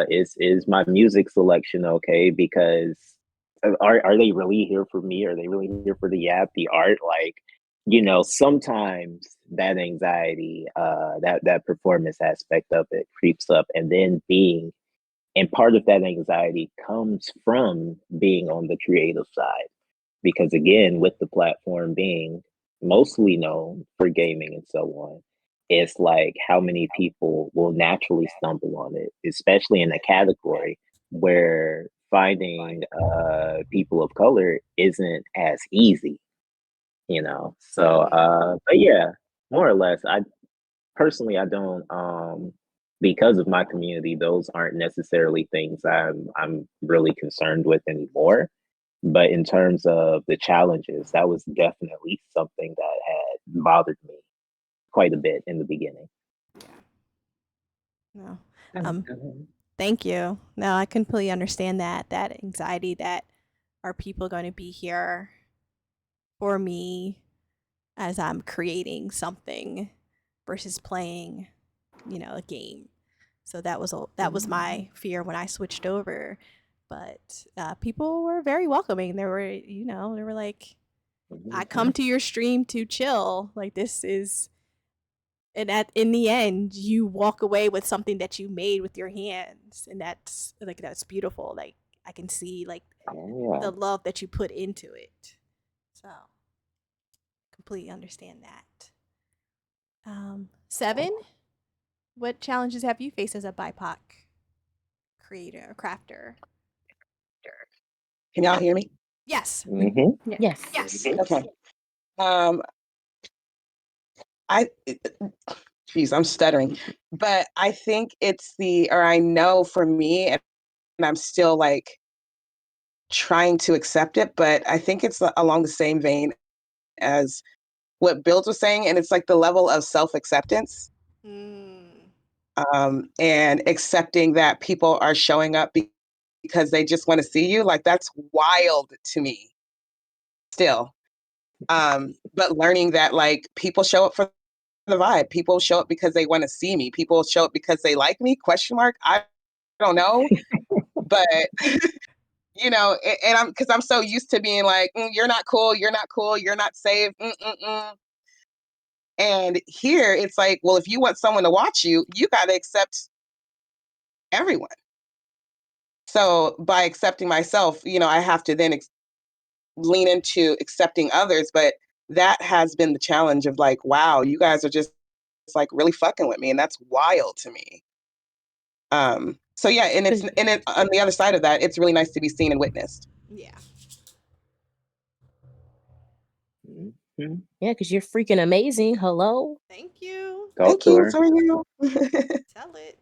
is my music selection okay? Because are they really here for me? Are they really here for the art? Like, sometimes that anxiety, that performance aspect of it creeps up, and part of that anxiety comes from being on the creative side. Because again, with the platform being mostly known for gaming and so on, it's like how many people will naturally stumble on it, especially in a category where finding people of color isn't as easy, So, but yeah, more or less, I don't, because of my community, those aren't necessarily things I'm really concerned with anymore. But in terms of the challenges, that was definitely something that had bothered me quite a bit in the beginning. No. Thank you. No, I completely understand that anxiety that are people going to be here for me as I'm creating something versus playing, a game. So that was my fear when I switched over. But people were very welcoming. They were like, I come to your stream to chill. Like, this is, and in the end, you walk away with something that you made with your hands, and that's beautiful. Like, I can see the love that you put into it. So completely understand that. 7, what challenges have you faced as a BIPOC creator or crafter? Can y'all hear me? Yes. Mm-hmm. Yes. Okay. Geez, I'm stuttering, but I think I know for me, and I'm still like trying to accept it, but I think it's along the same vein as what Build was saying, and it's like the level of self-acceptance. And accepting that people are showing up because they just want to see you. Like, that's wild to me still. But learning that like people show up for the vibe. People show up because they want to see me. People show up because they like me, question mark. I don't know. But and because I'm so used to being like, you're not cool, you're not cool, you're not safe. And here it's like, well, if you want someone to watch you, you got to accept everyone. So by accepting myself, I have to then lean into accepting others. But that has been the challenge of like, wow, you guys are just like really fucking with me. And that's wild to me. So yeah, and on the other side of that, it's really nice to be seen and witnessed. Yeah. Mm-hmm. Yeah, because you're freaking amazing. Hello. Thank you. Thank you. So are you. Tell it.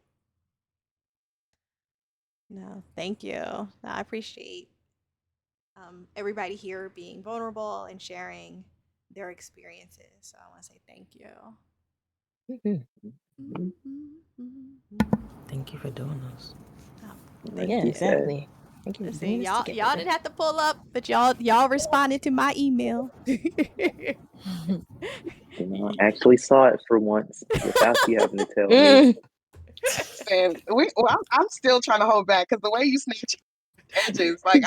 No, thank you. No, I appreciate everybody here being vulnerable and sharing their experiences. So I want to say thank you. Thank you for doing this. Like Yeah, you said. exactly. Thank you for doing Listen, this y'all didn't have to pull up, but y'all responded to my email. Actually saw it for once without you having to tell me. And I'm still trying to hold back because the way you snatch edges, like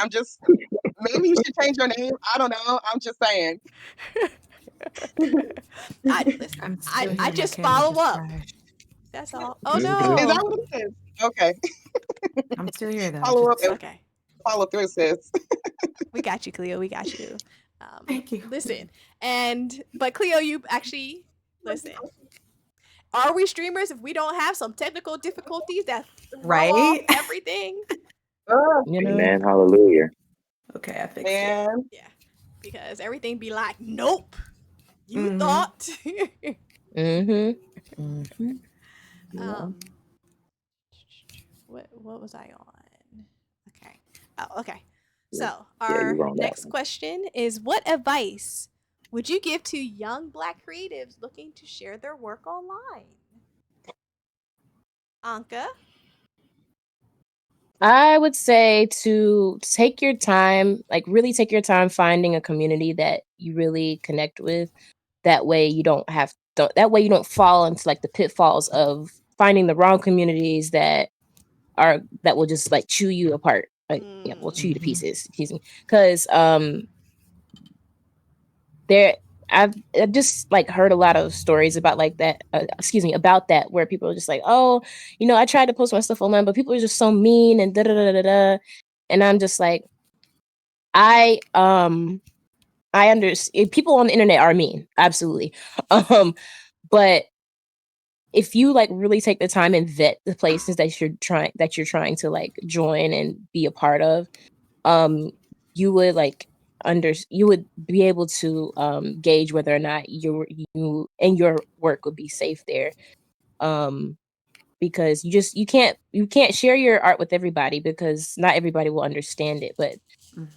maybe you should change your name. I don't know. I'm just saying. I just follow up. That's all. Oh Mm-hmm. Is that no. what it is? Okay. I'm still here though. Follow up and Okay. follow through, sis. We got you, Cleo. We got you. Thank you. Listen, but Cleo, you actually listen. Are we streamers if we don't have some technical difficulties that throw off Right? everything? You know? Amen. Hallelujah. Okay, I fixed it. Man. Yeah, because everything be like, nope. You Mhm. thought. What was I on? Okay. Oh, okay. So Yeah, our you were on that next one. question is: what advice would you give to young Black creatives looking to share their work online? Anka? I would say to take your time, like really take your time finding a community that you really connect with. That way you don't fall into like the pitfalls of finding the wrong communities that will just like chew you apart. Like, yeah, will chew you to pieces. Excuse me. Because I've just like heard a lot of stories about like that. About that where people are just like, oh, I tried to post my stuff online, but people are just so mean and da da da da da. And I'm just like, I understand people on the internet are mean, absolutely. But if you like really take the time and vet the places that you're trying to like join and be a part of, you would you would be able to gauge whether or not you and your work would be safe there. Because you can't share your art with everybody because not everybody will understand it, but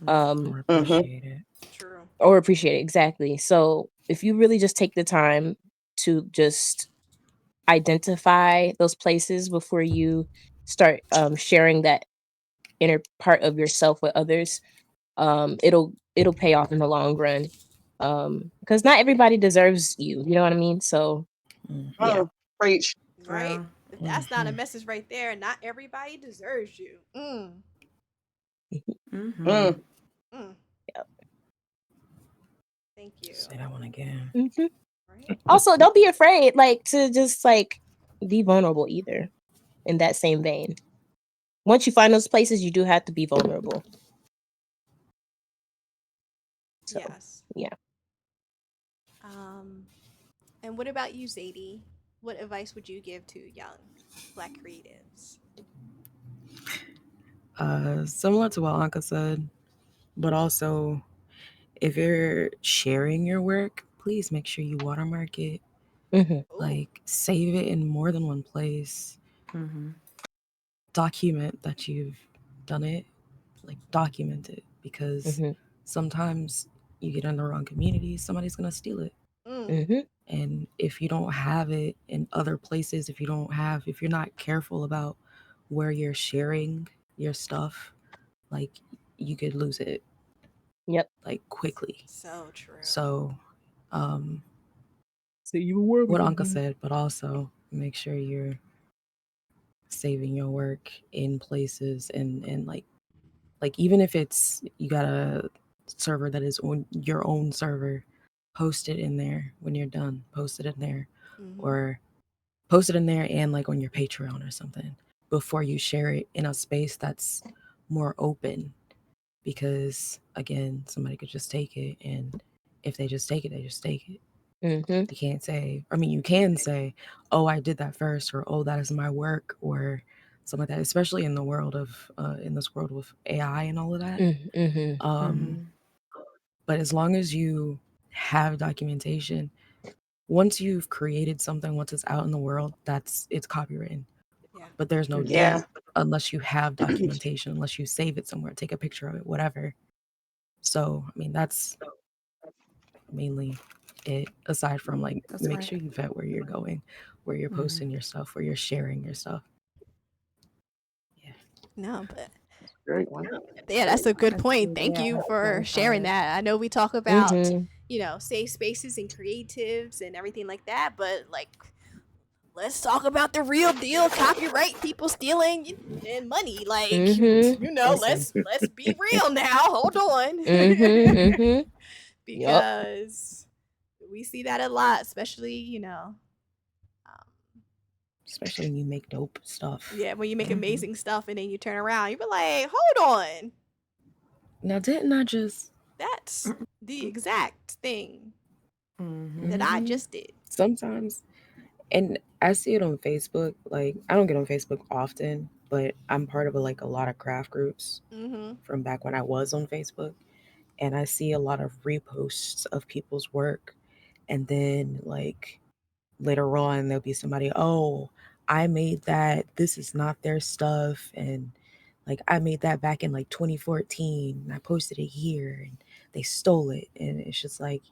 Or appreciate it. True. or appreciate it, exactly. So if you really just take the time to just identify those places before you start sharing that inner part of yourself with others, it'll pay off in the long run. Because not everybody deserves you. You know what I mean? So yeah. Oh, preach. Right? Real. If that's not a message right there, not everybody deserves you. Mm-hmm. Mm. Yep. Thank you. Say that one again. Mhm. Right? Also, don't be afraid, like, to just like be vulnerable either. In that same vein, once you find those places, you do have to be vulnerable. So, Yes. yeah. And what about you, Zadie? What advice would you give to young Black creatives? Similar to what Anka said, but also if you're sharing your work, please make sure you watermark it. Like save it in more than one place. Document that you've done it. Like document it, because sometimes you get in the wrong community, somebody's gonna steal it. And if you don't have it in other places, if you're not careful about where you're sharing your stuff, like you could lose it. Yep. Like quickly. So true. So so you were what Anka said, but also make sure you're saving your work in places and like even if it's you got a server that is on your own server, post it in there when you're done. Post it in there. Or post it in there and like on your Patreon or something before you share it in a space that's more open, because again, somebody could just take it, and if they just take it, they just take it. You can't say, I mean, you can say, oh, I did that first, or oh, that is my work, or something like that, especially in the world of in this world with AI and all of that. But as long as you have documentation, once you've created something, once it's out in the world, it's copywritten. Yeah. But there's no Yeah. date unless you have documentation, unless you save it somewhere, take a picture of it, whatever. So, I mean, that's mainly it, aside from like make sure you vet where you're going, where you're posting your stuff, where you're sharing your stuff. Yeah. No, but Great one. yeah, that's a good point. true. Thank Yeah, you that's for very sharing solid. that. I know we talk about, safe spaces and creatives and everything like that, but like, let's talk about the real deal. Copyright, people stealing and money. Like, let's be real now. Hold on. Because we see that a lot, especially, Especially when you make dope stuff. yeah, when you make amazing stuff and then you turn around, you be like, hold on. Now, didn't I just... That's the exact thing that I just did. Sometimes, and I see it on Facebook. Like, I don't get on Facebook often, but I'm part of a lot of craft groups from back when I was on Facebook. And I see a lot of reposts of people's work. And then, like, later on, there'll be somebody, oh, I made that. This is not their stuff. And, like, I made that back in, like, 2014. And I posted it here. And they stole it. And it's just like,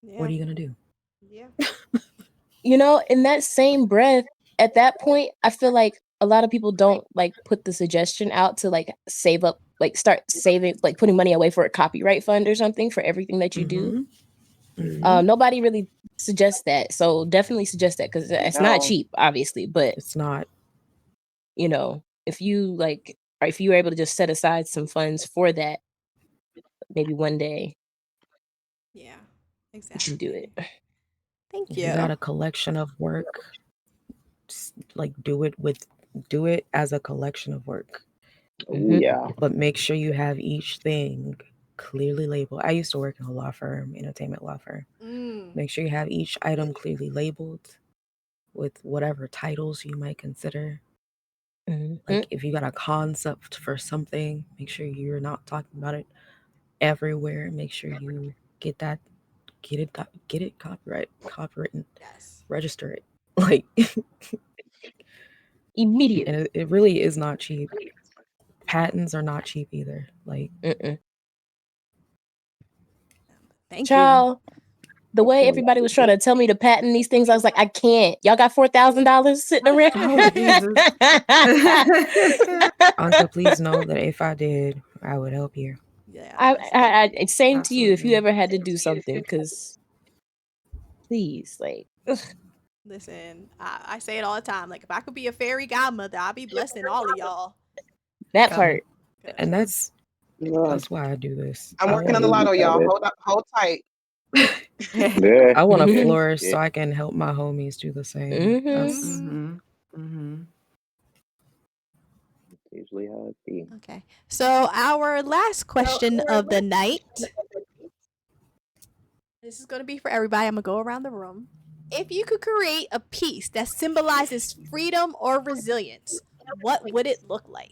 what are you going to do? Yeah. In that same breath, at that point, I feel like a lot of people don't like put the suggestion out to like save up, like start saving, like putting money away for a copyright fund or something for everything that you do. Nobody really suggests that. So definitely suggest that, because it's not cheap, obviously, but it's not. If you like, or if you were able to just set aside some funds for that, maybe one day. Yeah, exactly. You can do it. Thank If you. you got a collection of work, like do it as a collection of work. Yeah. But make sure you have each thing clearly labeled. I used to work in a law firm, entertainment law firm. Make sure you have each item clearly labeled with whatever titles you might consider. Like if you got a concept for something, make sure you're not talking about it everywhere. Make sure you get it copywritten. Yes. Register it. Like immediately. And it really is not cheap. Patents are not cheap either. Like Thank Child, you. The way everybody was trying to tell me to patent these things, I was like, I can't. Y'all got $4,000 sitting around. Oh, Jesus. Anka, please know that if I did, I would help you. Yeah. It's same to you if you Absolutely. ever had to do something, because please, like, ugh, Listen, I say it all the time. Like, if I could be a fairy godmother, I'd be blessing all of y'all. that Go. part. And that's Yeah. why I do this. I'm I working on want the lotto, Got y'all. it. Hold up, hold tight. Yeah. I want to Mhm. flourish Yeah. so I can help my homies do the same. Mhm. That's Mm-hmm. Mm-hmm. Usually how it be. Okay. So our last question of the night. This is going to be for everybody. I'm going to go around the room. If you could create a piece that symbolizes freedom or resilience, what would it look like?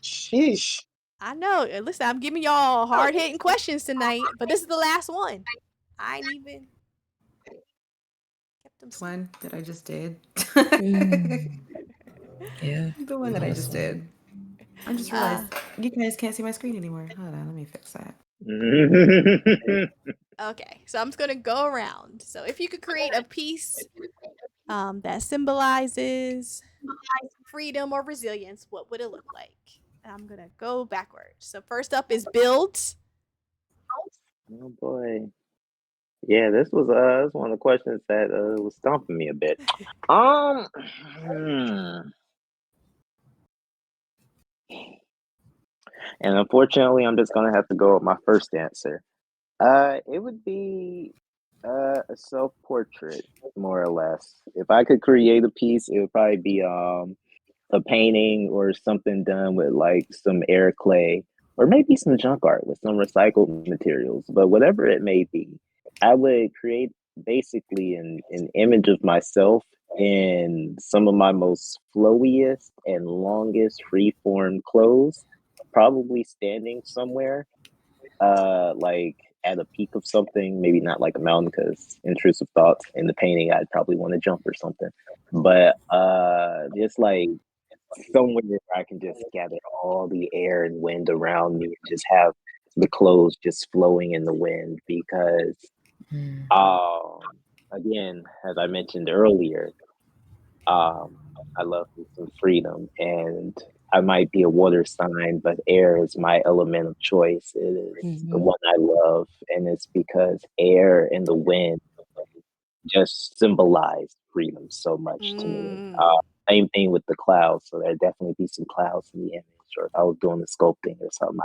Sheesh. I know. Listen, I'm giving y'all hard hitting questions tonight, but this is the last one. I ain't even kept them. This one that I just did. yeah. The one that I just did. I just realized you guys can't see my screen anymore. Hold on, let me fix that. Okay, so I'm just gonna go around. So if you could create a piece that symbolizes freedom or resilience, what would it look like? And I'm gonna go backwards. So first up is builds. Oh boy. Yeah, this was one of the questions that was stumping me a bit. Hmm. And unfortunately, I'm just gonna have to go with my first answer. It would be a self-portrait, more or less. If I could create a piece, it would probably be a painting or something done with like some air clay or maybe some junk art with some recycled materials. But whatever it may be, I would create basically an image of myself in some of my most flowiest and longest free-form clothes, probably standing somewhere like at a peak of something, maybe not like a mountain because intrusive thoughts in the painting, I'd probably want to jump or something. But just like somewhere where I can just gather all the air and wind around me and just have the clothes just flowing in the wind because again, as I mentioned earlier, I love me some freedom, and I might be a water sign, but air is my element of choice. It is the one I love, and it's because air and the wind just symbolize freedom so much to me. Same thing with the clouds, so there'd definitely be some clouds in the image. Or if I was doing the sculpting or something,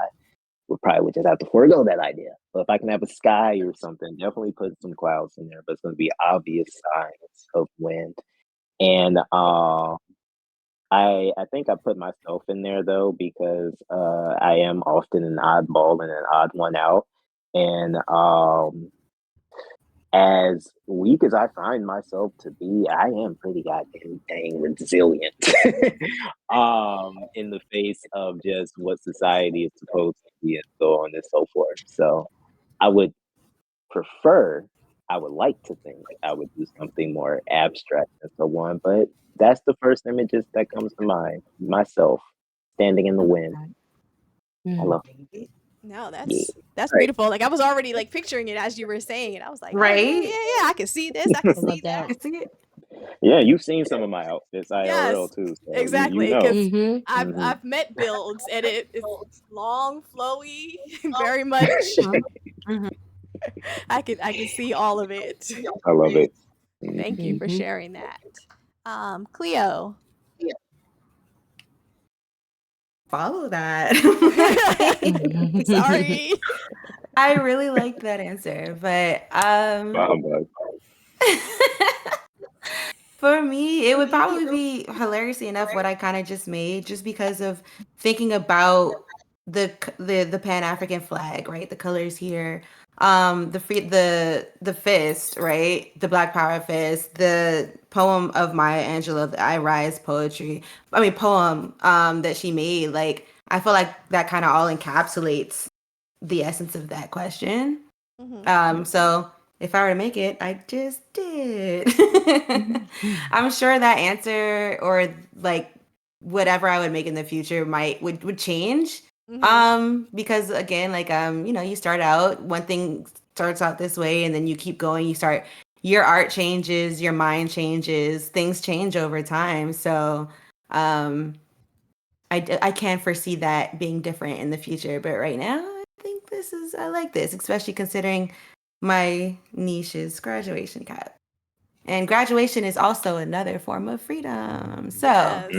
I would just have to forego that idea. But if I can have a sky or something, definitely put some clouds in there. But it's going to be obvious signs of wind. And I think I put myself in there though because I am often an oddball and an odd one out. And as weak as I find myself to be, I am pretty goddamn dang resilient. In the face of just what society is supposed to be and so on and so forth. So I would prefer, I would like to think I would do something more abstract and so on, but that's the first images that comes to mind. Myself standing in the wind. I love it. No, Yeah. that's Right. beautiful. Like I was already like picturing it as you were saying it. I was like, oh, Right? yeah, I can see this. I can see that. I see it. Yeah, you've seen some of my outfits Yes, IRL too, so you exactly. know. Because Mhm. I've met builds and it's long, flowy, very much. I can see all of it. I love it. Thank you for sharing that. Cleo. Follow that. Sorry. I really liked that answer, but for me, it would probably be hilariously enough what I kind of just made, just because of thinking about the Pan African flag, right? The colors here, the fist, right? The Black Power fist, the poem of Maya Angelou, the I Rise poem that she made. Like I feel like that kind of all encapsulates the essence of that question. So if I were to make it, I just did. I'm sure that answer or like whatever I would make in the future would change. Because again, like you start out, one thing starts out this way and then you keep going, your art changes, your mind changes, things change over time. So I can foresee that being different in the future. But right now, I think I like this, especially considering my niche is graduation cap. And graduation is also another form of freedom. So, Yes.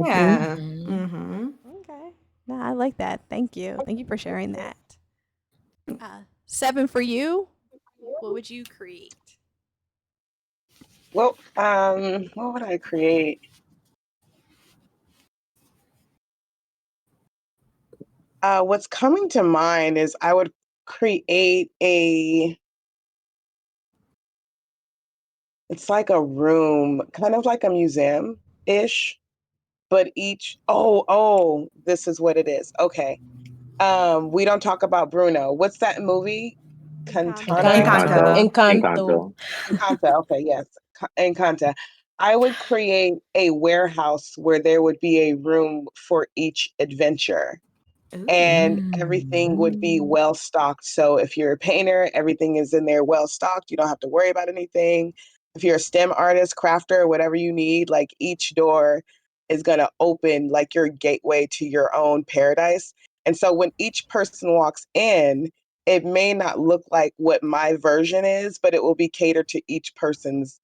yeah. Mhm. Okay. No, I like that. Thank you. Thank you for sharing that. 7 for you. What would you create? Well, what would I create? What's coming to mind is I would create it's like a room, kind of like a museum-ish, but this is what it is. Okay. We don't talk about Bruno. What's that movie? Encanto. Encanto. Encanto. Encanto. Okay, yes. Encanto. I would create a warehouse where there would be a room for each adventure. And everything would be well stocked. So if you're a painter, everything is in there well stocked. You don't have to worry about anything. If you're a STEM artist, crafter, whatever you need, like each door is going to open like your gateway to your own paradise. And so when each person walks in, it may not look like what my version is, but it will be catered to each person's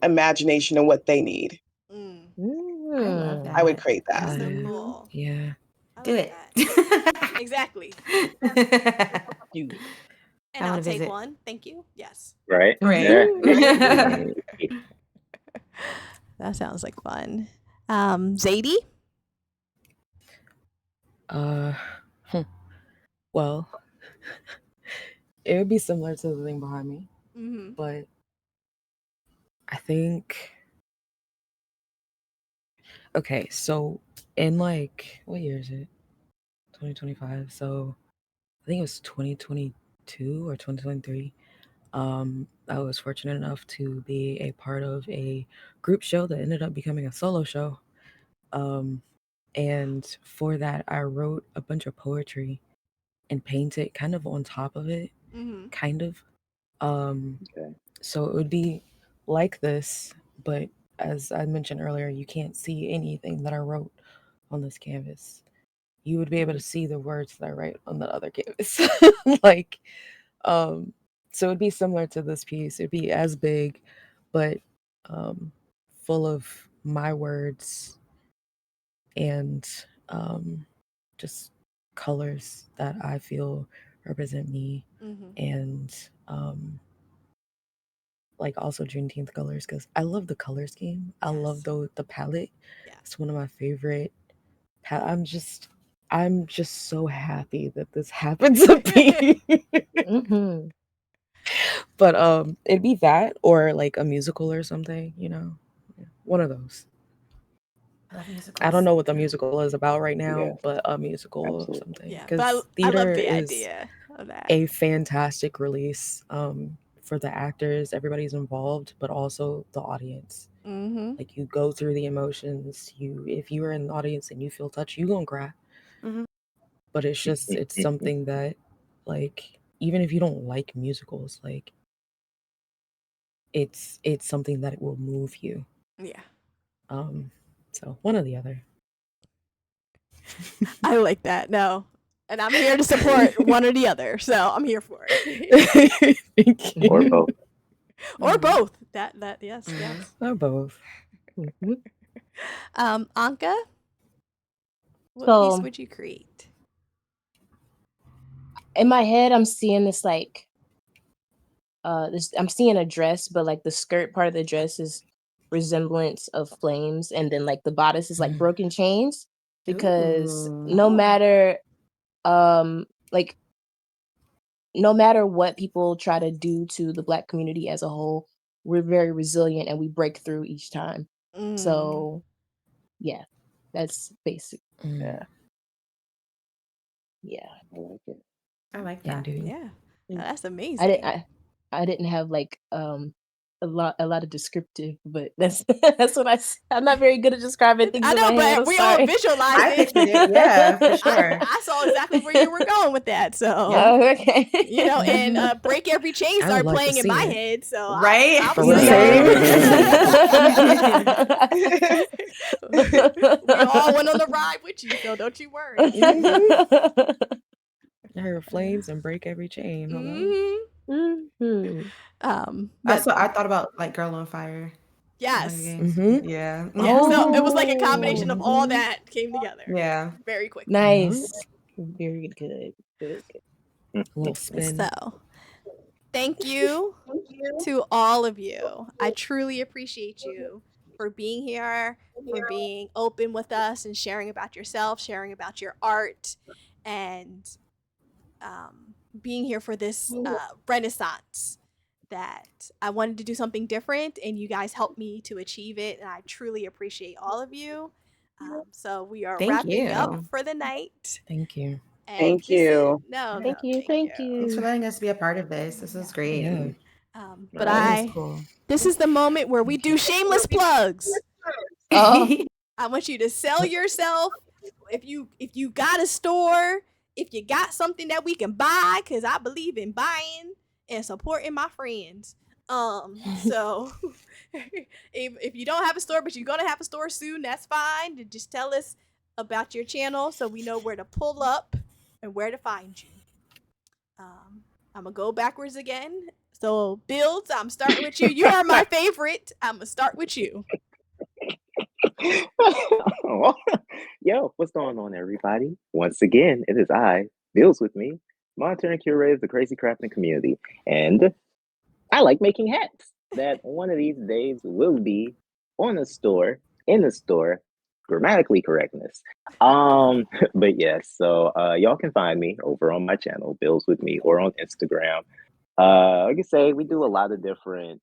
imagination and what they need. Mm, I love I would that. create that. that's so Fire. cool. Yeah. I Do like it. that. Exactly. Do it. And I I'll wanna take visit. one. Thank you. Yes. Right? Right. Yeah. That sounds like fun. Zadie? Uh, hmm. Well, it would be similar to the thing behind me, Mm-hmm. but I think. Okay, so in like what year is it? 2025. So I think it was 2022 or 2023. I was fortunate enough to be a part of a group show that ended up becoming a solo show. And for that, I wrote a bunch of poetry and painted kind of on top of it, Mm-hmm. kind of. Um, Okay. so it would be like this, but as I mentioned earlier, you can't see anything that I wrote on this canvas. You would be able to see the words that I write on the other canvas. like, um, so it'd be similar to this piece. It'd be as big, but full of my words and just colors that I feel represent me, Mm-hmm. and like also Juneteenth colors because I love the color scheme. I love Yes. the palette. Yeah. It's one of my favorite. I'm just so happy that this happened to me. Mm-hmm. But it'd be that or like a musical or something, one of those. I love musicals. I don't know what the musical is about right now, Yes, but a musical of absolutely. something Yeah. But because I love theater the is idea of that. a fantastic release for the actors, everybody's involved, but also the audience. Mm-hmm. Like you go through the emotions. If you are in the audience and you feel touched, you gonna cry. Mhm. But it's something that, like, even if you don't like musicals, like, it's something that it will move you. Yeah. So one or the other. I like that. No. And I'm here to support one or the other. So I'm here for it. Thank you. Or both. Or Mhm. both. That yes, Mhm. yes. Or both. Anka, what piece So would you create? in my head, I'm seeing this like I'm seeing a dress, but like the skirt part of the dress is resemblance of flames, and then like the bodice is like broken chains because Ooh. no matter like no matter what people try to do to the Black community as a whole, we're very resilient and we break through each time. Mm. So yeah, that's basic. Yeah, Yeah. I like it. I like Yeah, that. dude. Yeah. Mm. That's I amazing. didn't I, I didn't have like a lot of descriptive, but that's that's what I'm not very good at describing things. I know, in my head. but I'm we all sorry. visualized I it. pictured it. Yeah, for sure. I saw exactly where you were going with that. So, Oh, okay. you know, and Break Every Chain I started would like to playing in see my it. head. So, Right? I For was real. like, we all went on the ride with you. So, don't you worry. I heard flames and break every chain. Hold on. Mm-hmm. That's But what I thought about, like Girl on Fire. yes. Hunger Games. Mhm. Yeah. Yeah, so it was like a combination of all Oh. that came together Yeah. very quickly. Nice. Very good. Very good. A little spin. So, thank you to all of you. I truly appreciate you for being here, for being open with us and sharing about yourself, sharing about your art, and being here for this renaissance that I wanted to do something different, and you guys helped me to achieve it, and I truly appreciate all of you. So we are Thank wrapping up you. for the night. Thank you. And Thank this is you. Thank you. Thanks for letting us be a part of this. This is great. Yeah. But That was cool. this is the moment where we do shameless plugs. Oh. I want you to sell yourself. If you got a store, if you got something that we can buy, because I believe in buying and supporting my friends. So if you don't have a store, but you're gonna have a store soon, that's fine. Just tell us about your channel so we know where to pull up and where to find you. I'm gonna go backwards again. So Builds, I'm starting with you. You are my favorite. I'm gonna start with you. Yo, what's going on, everybody? Once again, it is I, Bills with me, monitor and curator of the Crazy Crafting community. And I like making hats that one of these days will be on the store, in the store, grammatically correctness. But yes, so y'all can find me over on my channel, Bills with me, or on Instagram. Like I say, we do a lot of different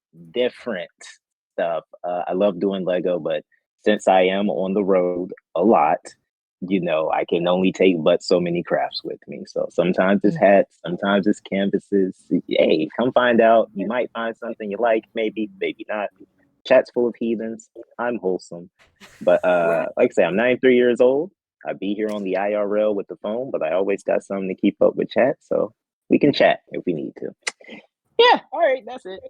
stuff. I love doing Lego, but since I am on the road a lot, I can only take but so many crafts with me. So sometimes it's hats, sometimes it's canvases. Hey, come find out. You might find something you like, maybe not. Chat's full of heathens. I'm wholesome. But like I say, I'm 93 years old. I be here on the IRL with the phone, but I always got something to keep up with chat. So we can chat if we need to. Yeah, all right, that's it.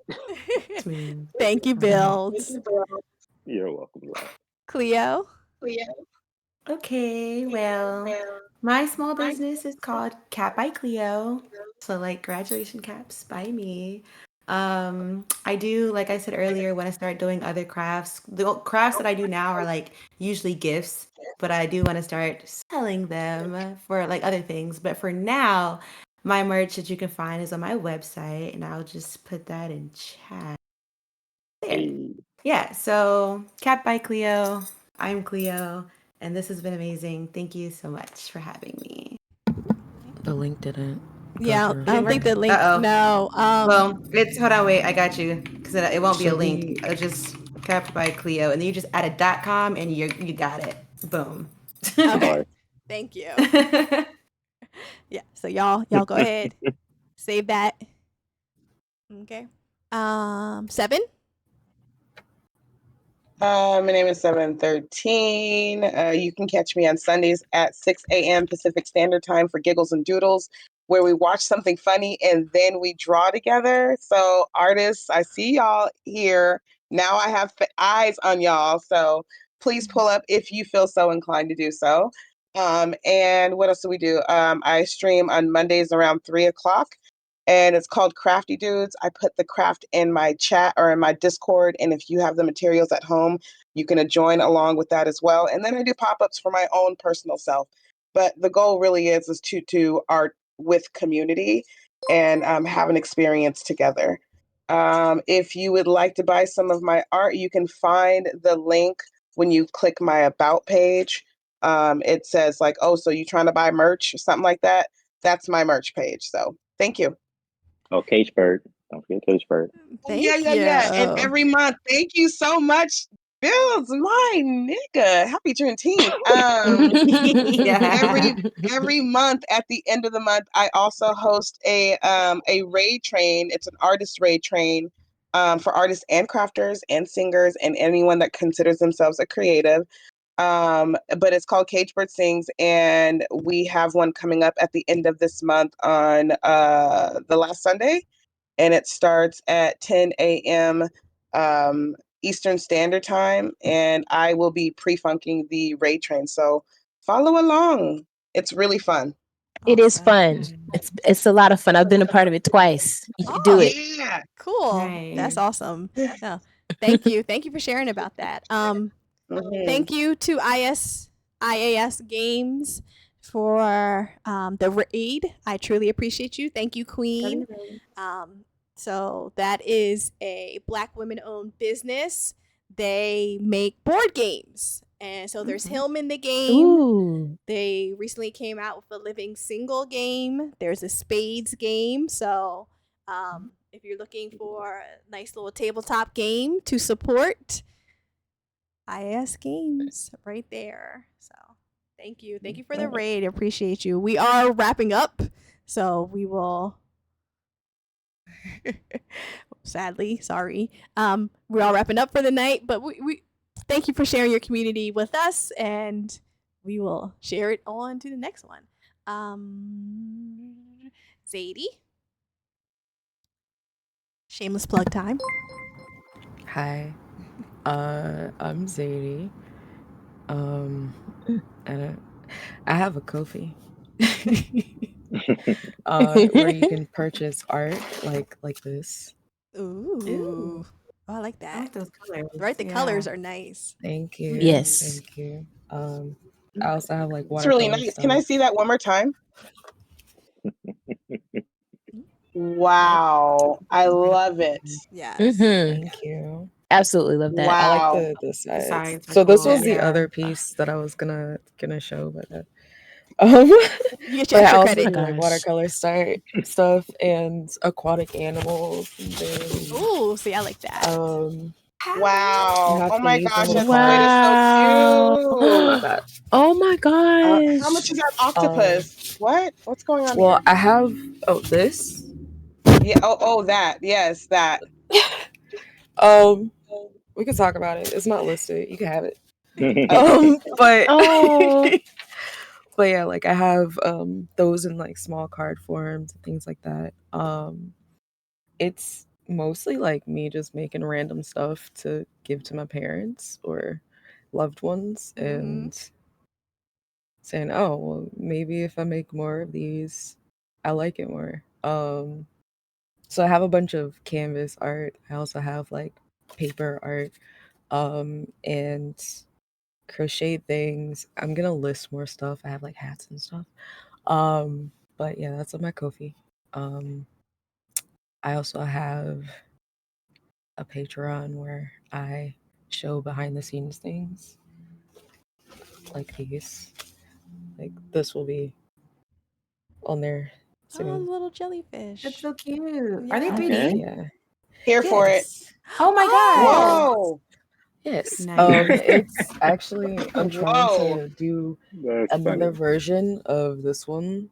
Thank you, Builds. You're welcome. Cleo. Okay, well, my small business is called Cap by Cleo. So like graduation caps by me. I do, like I said earlier, when I start doing other crafts, the crafts that I do now are like usually gifts, but I do want to start selling them for like other things. But for now, my merch that you can find is on my website, and I'll just put that in chat. There. Yeah, so Cap by Cleo. I'm Cleo, and this has been amazing. Thank you so much for having me. The link didn't. Yeah, I don't think the link. Uh-oh. No. Well, hold on, wait, I got you, because it won't be a Should link. we- It'll just Cap by Cleo, and then you just add a .com, and you got it. Boom. Okay. Thank you. Yeah. So y'all go ahead. Save that. Okay. 7. My name is 713. You can catch me on Sundays at 6 a.m. Pacific Standard Time for Giggles and Doodles, where we watch something funny and then we draw together. So artists, I see y'all here. Now I have eyes on y'all. So please pull up if you feel so inclined to do so. And what else do we do? I stream on Mondays around 3 o'clock. And it's called Crafty Dudes. I put the craft in my chat or in my Discord. And if you have the materials at home, you can join along with that as well. And then I do pop-ups for my own personal self. But the goal really is to do art with community and have an experience together. If you would like to buy some of my art, you can find the link when you click my About page. It says like, oh, so you trying to buy merch or something like that? That's my merch page. So thank you. Oh, Cage Bird. Don't forget Cage Bird. Thank you. And every month, thank you so much, Bills, my nigga. Happy Juneteenth. Every month at the end of the month, I also host a raid train. It's an artist raid train for artists and crafters and singers and anyone that considers themselves a creative. But it's called Cage Bird Sings, and we have one coming up at the end of this month on the last Sunday, and it starts at 10 a.m. Eastern Standard Time, and I will be pre-funking the raid train, so follow along. It's really fun. It is Awesome. fun. It's a lot of fun. I've been a part of it twice. You should do it. Yeah. Cool. Nice. That's awesome. Yeah. Thank you. Thank you for sharing about that. Mhm. Thank you to IAS Games for the raid. I truly appreciate you. Thank you, Queen. So that is a Black women-owned business. They make board games, and so there's Hillman the game. Ooh. They recently came out with a living single game. There's a spades game. So if you're looking for a nice little tabletop game to support, IS Games right there. So thank you. Thank you for the raid. I appreciate you. We are wrapping up. So we will sadly, sorry. We're all wrapping up for the night, but we thank you for sharing your community with us, and we will share it on to the next one. Zadie. Shameless plug time. Hi, I'm Zadie. And I have a Ko-fi, where you can purchase art like this. Ooh. Oh, I like I that. like those colors. Right, the Yeah. colors are nice. Thank you. Yes. Thank you. I also have like It's really watercolor nice. Can I stuff. see that one more time? Wow. I love it. Yes. Thank you. Absolutely love that. I Wow. like the sides. sides are So this cool, was the yeah. other piece that I was gonna show, but You get but your I extra also credit. do like watercolor stuff and aquatic animals. And then, Ooh, see, I like that. Wow. have Oh my these gosh, in that the squid is so cute. that. Oh my gosh. How much is that octopus? What? What's going on Well, here? I have this. Yeah. Oh, that. Yes, that. We can talk about it. It's not listed. You can have it. Okay. But Oh. but yeah, like I have those in like small card forms and things like that. It's mostly like me just making random stuff to give to my parents or loved ones and saying, oh well, maybe if I make more of these, I like it more. So I have a bunch of canvas art. I also have like paper art, and crochet things. I'm gonna list more stuff. I have like hats and stuff. But yeah, that's on my Ko-fi. I also have a Patreon where I show behind the scenes things like these. Like this will be on there Oh, soon. little jellyfish. That's so cute. Are they Yeah. 3D? Yeah. Here for it. Yes. Oh my gosh. Whoa. Yes. Nice. It's actually I'm trying Whoa. to do That's another funny. version of this one.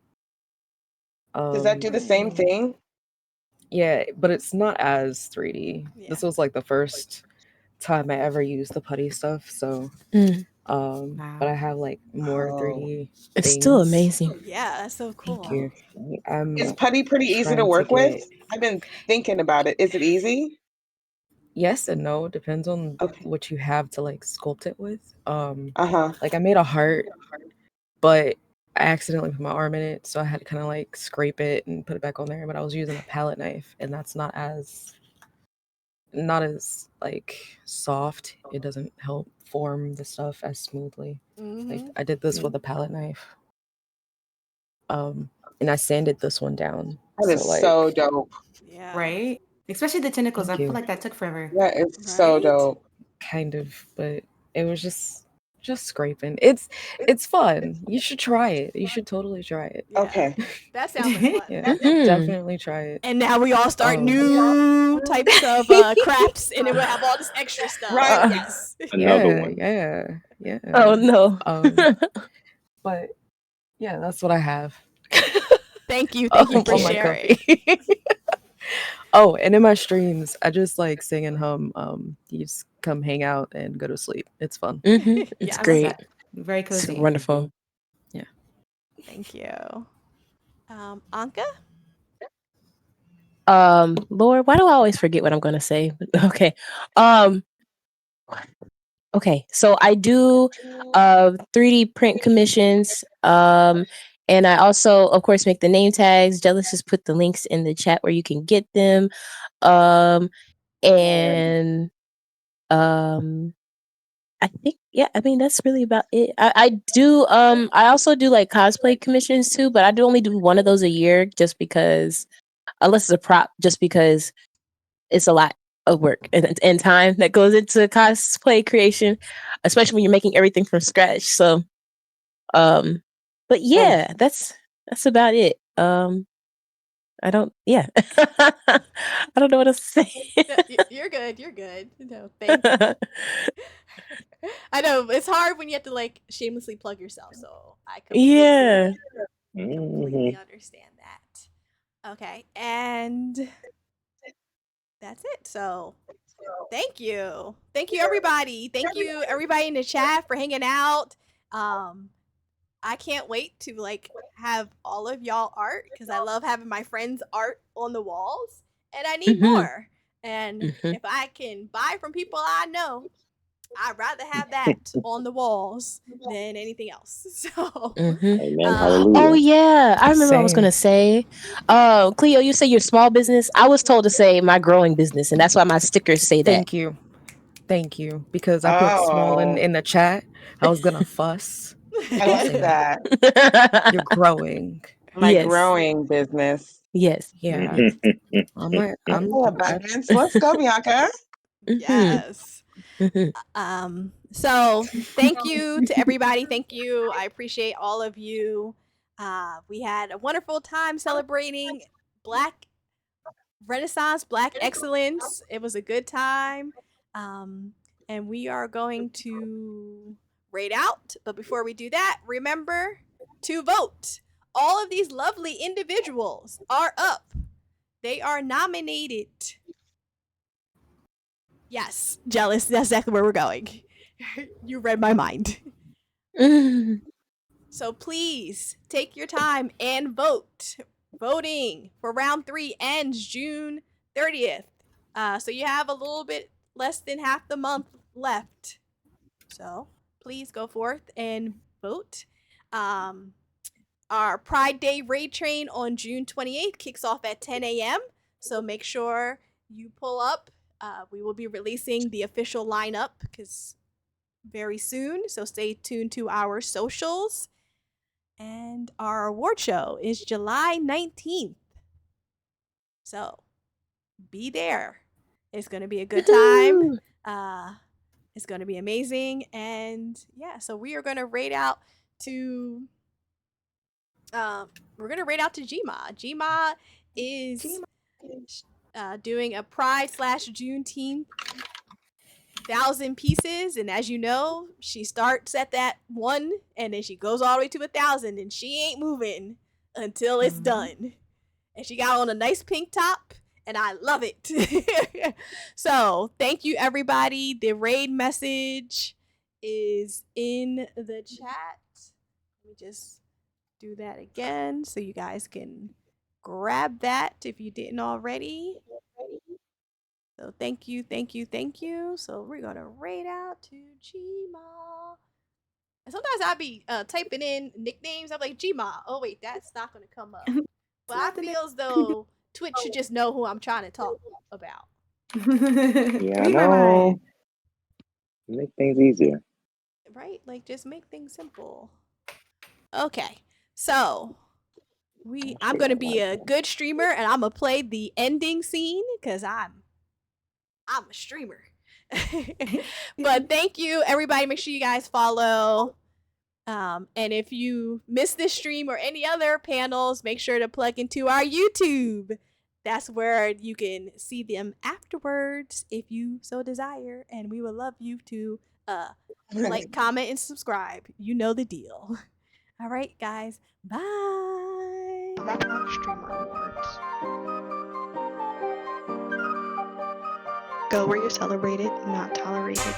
Does that do the same thing? Yeah, but it's not as 3D. Yeah. This was like the first time I ever used the putty stuff, so Wow. but I have like more Oh. 3D It's still things. amazing. Yeah, that's so cool. Thank you. I'm Is putty pretty easy to trying work with? get I've been thinking about it. Is it easy? yes and no, depends on Okay. what you have to like sculpt it with. Uh-huh. Like I made a heart, but I accidentally put my arm in it, so I had to kind of like scrape it and put it back on there, but I was using a palette knife and that's not as like soft. It doesn't help form the stuff as smoothly. Like I did this with a palette knife. And I sanded this one down. That is so dope. Yeah. Right? Especially the tentacles. Thank I feel you. like that took forever. That is so Right? dope. Kind of, but it was just scraping. It's fun. You should try it. You should totally try it. Yeah. Okay. That sounds like fun. Yeah, Mhm. definitely try it. And now we all start new types of crafts, and then we'll have all this extra stuff. Right. Yes. Another Yeah, one. yeah. Oh no. But yeah, that's what I have. Thank you. Thank you for on my sharing. Ko-fi. Oh, and in my streams, I just like sing and hum. You just come hang out and go to sleep. It's fun. It's I love great. that. Very It's cozy. wonderful. Yeah. Thank you. Anka? Lord, why do I always forget what I'm gonna say? Okay. Um, okay. So I do 3D print commissions. And I also, of course, make the name tags. Jealous just put the links in the chat where you can get them. And I think, yeah, I mean that's really about it. I also do like cosplay commissions too, but I do only do one of those a year just because, unless it's a prop, just because it's a lot of work and time that goes into cosplay creation, especially when you're making everything from scratch. So but yeah, that's about it. I don't, yeah. I don't know what else to say. You're good. You're good. No, thank you. I know it's hard when you have to like shamelessly plug yourself. So I Yeah. completely understand that. Okay, and that's it. So thank you everybody. Thank you everybody in the chat for hanging out. I can't wait to like have all of y'all art because I love having my friends' art on the walls, and I need more. And if I can buy from people I know, I'd rather have that on the walls than anything else. So, Amen. Hallelujah. Oh yeah, I remember what I was Same. gonna say. Cleo, you say your small business. I was told to say my growing business, and that's why my stickers say that. Thank you. Because I put small Oh, in the chat. I was gonna fuss. I like Say, that. You're growing. My Yes. growing business. Yes. Yeah. I'm Oh, abundance. Let's go, Bianca. yes. So thank you to everybody. Thank you. I appreciate all of you. We had a wonderful time celebrating Black Renaissance, Black excellence. It was a good time. And we are going to rate out. But before we do that, remember to vote. All of these lovely individuals are up. They are nominated. Yes, jealous. That's exactly where we're going. You read my mind. So please take your time and vote. Voting for round 3 ends June 30th. So you have a little bit less than half the month left. So please go forth and vote. Our Pride Day raid train on June 28th kicks off at 10 a.m. So make sure you pull up. We will be releasing the official lineup because very soon. So stay tuned to our socials. And our award show is July 19th. So be there. It's going to be a good time. It's going to be amazing. And yeah, so we are going to rate out to Gma. Gma is doing a Pride / Juneteenth 1,000 pieces, and as you know, she starts at that 1 and then she goes all the way to 1,000 and she ain't moving until it's done. And she got on a nice pink top and I love it. So thank you everybody. The raid message is in the chat. Let me just do that again so you guys can grab that if you didn't already. So thank you. So we're gonna raid out to Gma. And sometimes I'll be typing in nicknames. I'm like Gma. Oh wait, that's not gonna come up. But I feel as though Twitch should just know who I'm trying to talk about. Yeah, I know. Make things easier. Right? Like just make things simple. Okay. So I'm gonna be a good streamer and I'm gonna play the ending scene because I'm a streamer. But thank you, everybody. Make sure you guys follow. And if you missed this stream or any other panels, make sure to plug into our YouTube. That's where you can see them afterwards if you so desire. And we would love you to like, comment, and subscribe. You know the deal. All right, guys. Bye. Streamer awards. Go where you're celebrated, not tolerated.